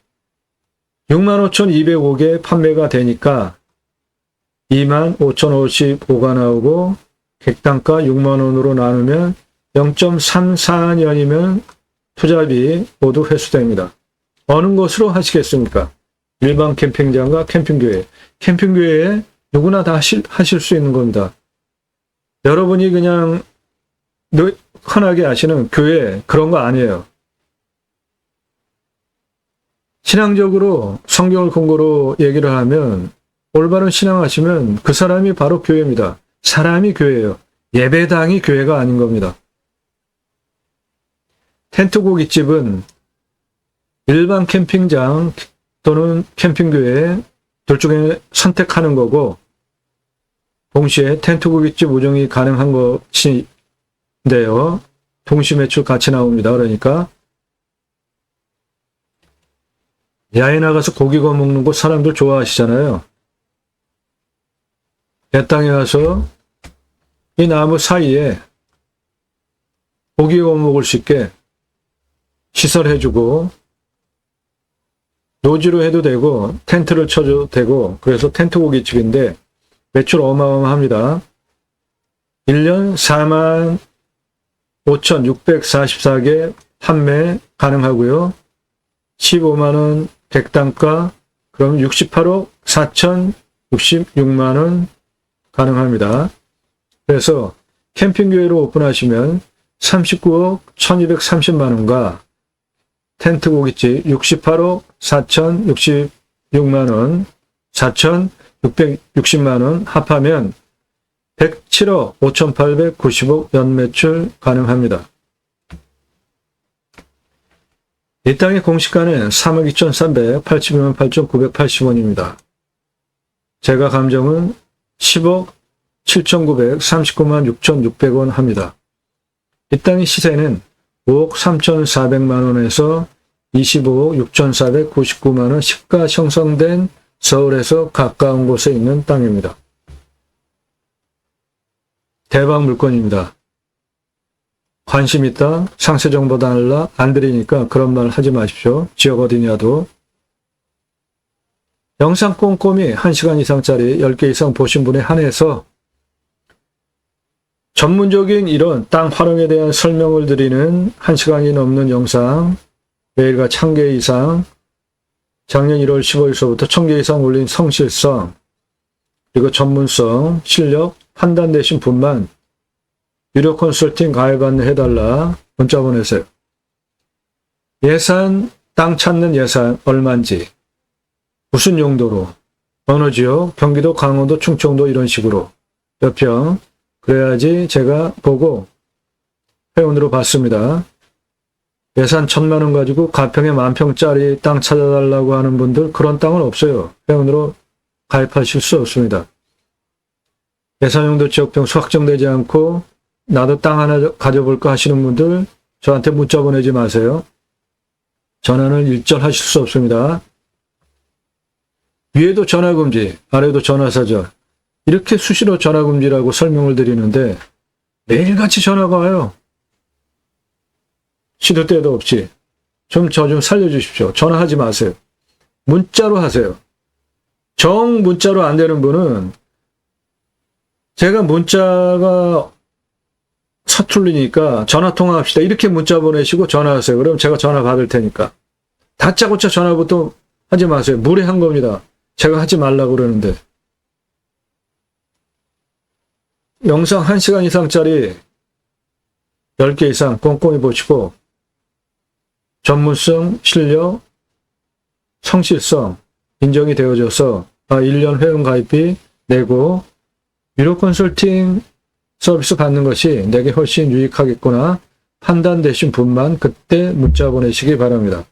65,205개 판매가 되니까 25,055가 나오고 객단가 6만 원으로 나누면 0.34년이면 투자비 모두 회수됩니다. 어느 것으로 하시겠습니까? 일반 캠핑장과 캠핑교회. 캠핑교회에 누구나 다 하실 수 있는 겁니다. 여러분이 그냥 흔하게 아시는 교회 그런 거 아니에요. 신앙적으로 성경을 근거로 얘기를 하면 올바른 신앙하시면 그 사람이 바로 교회입니다. 사람이 교회예요. 예배당이 교회가 아닌 겁니다. 텐트 고깃집은 일반 캠핑장 또는 캠핑교회 둘 중에 선택하는 거고 동시에 텐트 고깃집 운영이 가능한 것인데요. 동시 매출 같이 나옵니다. 그러니까 야외 나가서 고기 구워 먹는 거 사람들 좋아하시잖아요. 내 땅에 와서 이 나무 사이에 고기 구워 먹을 수 있게 시설해주고 노지로 해도 되고 텐트를 쳐줘도 되고 그래서 텐트 고깃집인데 매출 어마어마합니다. 1년 45,644개 판매 가능하고요. 15만원 객단가 그럼 68억 4,066만원 가능합니다. 그래서 캠핑교회로 오픈하시면 39억 1,230만원과 텐트 고깃집 68억 4,066만원 4,660만원 합하면 107억 5,890억 연매출 가능합니다. 이 땅의 공시가는 3억 2,382만 8,980원입니다. 제가 감정은 10억 7,939만 6,600원 합니다. 이 땅의 시세는 5억 3,400만 원에서 25억 6,499만 원 시가 형성된 서울에서 가까운 곳에 있는 땅입니다. 대박 물건입니다. 관심 있다? 상세 정보 달라? 안 드리니까 그런 말 하지 마십시오. 지역 어디냐도. 영상 꼼꼼히 1시간 이상짜리 10개 이상 보신 분에 한해서 전문적인 이런 땅 활용에 대한 설명을 드리는 1시간이 넘는 영상 매일같이 1개 이상 작년 1월 15일서부터 1000개 이상 올린 성실성 그리고 전문성, 실력, 판단되신 분만 유료 컨설팅 가입 안내해달라 문자 보내세요. 예산, 땅 찾는 예산 얼마인지 무슨 용도로 어느 지역, 경기도, 강원도, 충청도 이런 식으로 몇 평 그래야지 제가 보고 회원으로 받습니다. 예산 1,000만 원 가지고 가평에 10,000평짜리 땅 찾아달라고 하는 분들 그런 땅은 없어요. 회원으로 가입하실 수 없습니다. 예산용도 지역평수 확정되지 않고 나도 땅 하나 가져볼까 하시는 분들 저한테 문자 보내지 마세요. 전화는 일절하실 수 없습니다. 위에도 전화금지, 아래도 전화사절 이렇게 수시로 전화금지라고 설명을 드리는데 매일같이 전화가 와요. 시도 때도 없이. 저 좀 살려주십시오. 전화하지 마세요. 문자로 하세요. 정 문자로 안 되는 분은 제가 문자가 서툴리니까 전화통화합시다. 이렇게 문자 보내시고 전화하세요. 그럼 제가 전화 받을 테니까. 다짜고짜 전화부터 하지 마세요. 무례한 겁니다. 제가 하지 말라고 그러는데. 영상 1시간 이상짜리 10개 이상 꼼꼼히 보시고 전문성, 실력, 성실성 인정이 되어져서 1년 회원 가입비 내고 유료 컨설팅 서비스 받는 것이 내게 훨씬 유익하겠구나 판단되신 분만 그때 문자 보내시기 바랍니다.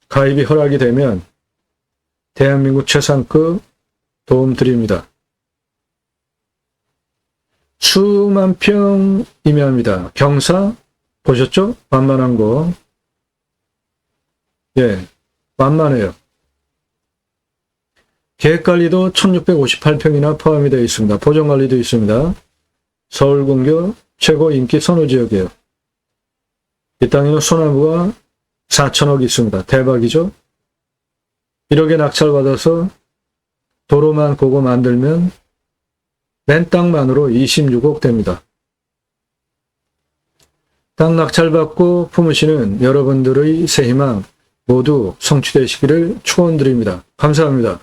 가입이 허락이 되면 대한민국 최상급 도움 드립니다. 수만 평 임야입니다. 경사 보셨죠? 만만한 거. 예, 만만해요. 계획관리도 1658평이나 포함이 되어 있습니다. 보정관리도 있습니다. 서울공교 최고 인기 선호지역이에요. 이 땅에는 소나무가 4천억 있습니다. 대박이죠? 1억에 낙찰받아서 도로만 고고 만들면 맨 땅만으로 26억 됩니다. 땅 낙찰받고 품으시는 여러분들의 새 희망 모두 성취되시기를 축원드립니다. 감사합니다.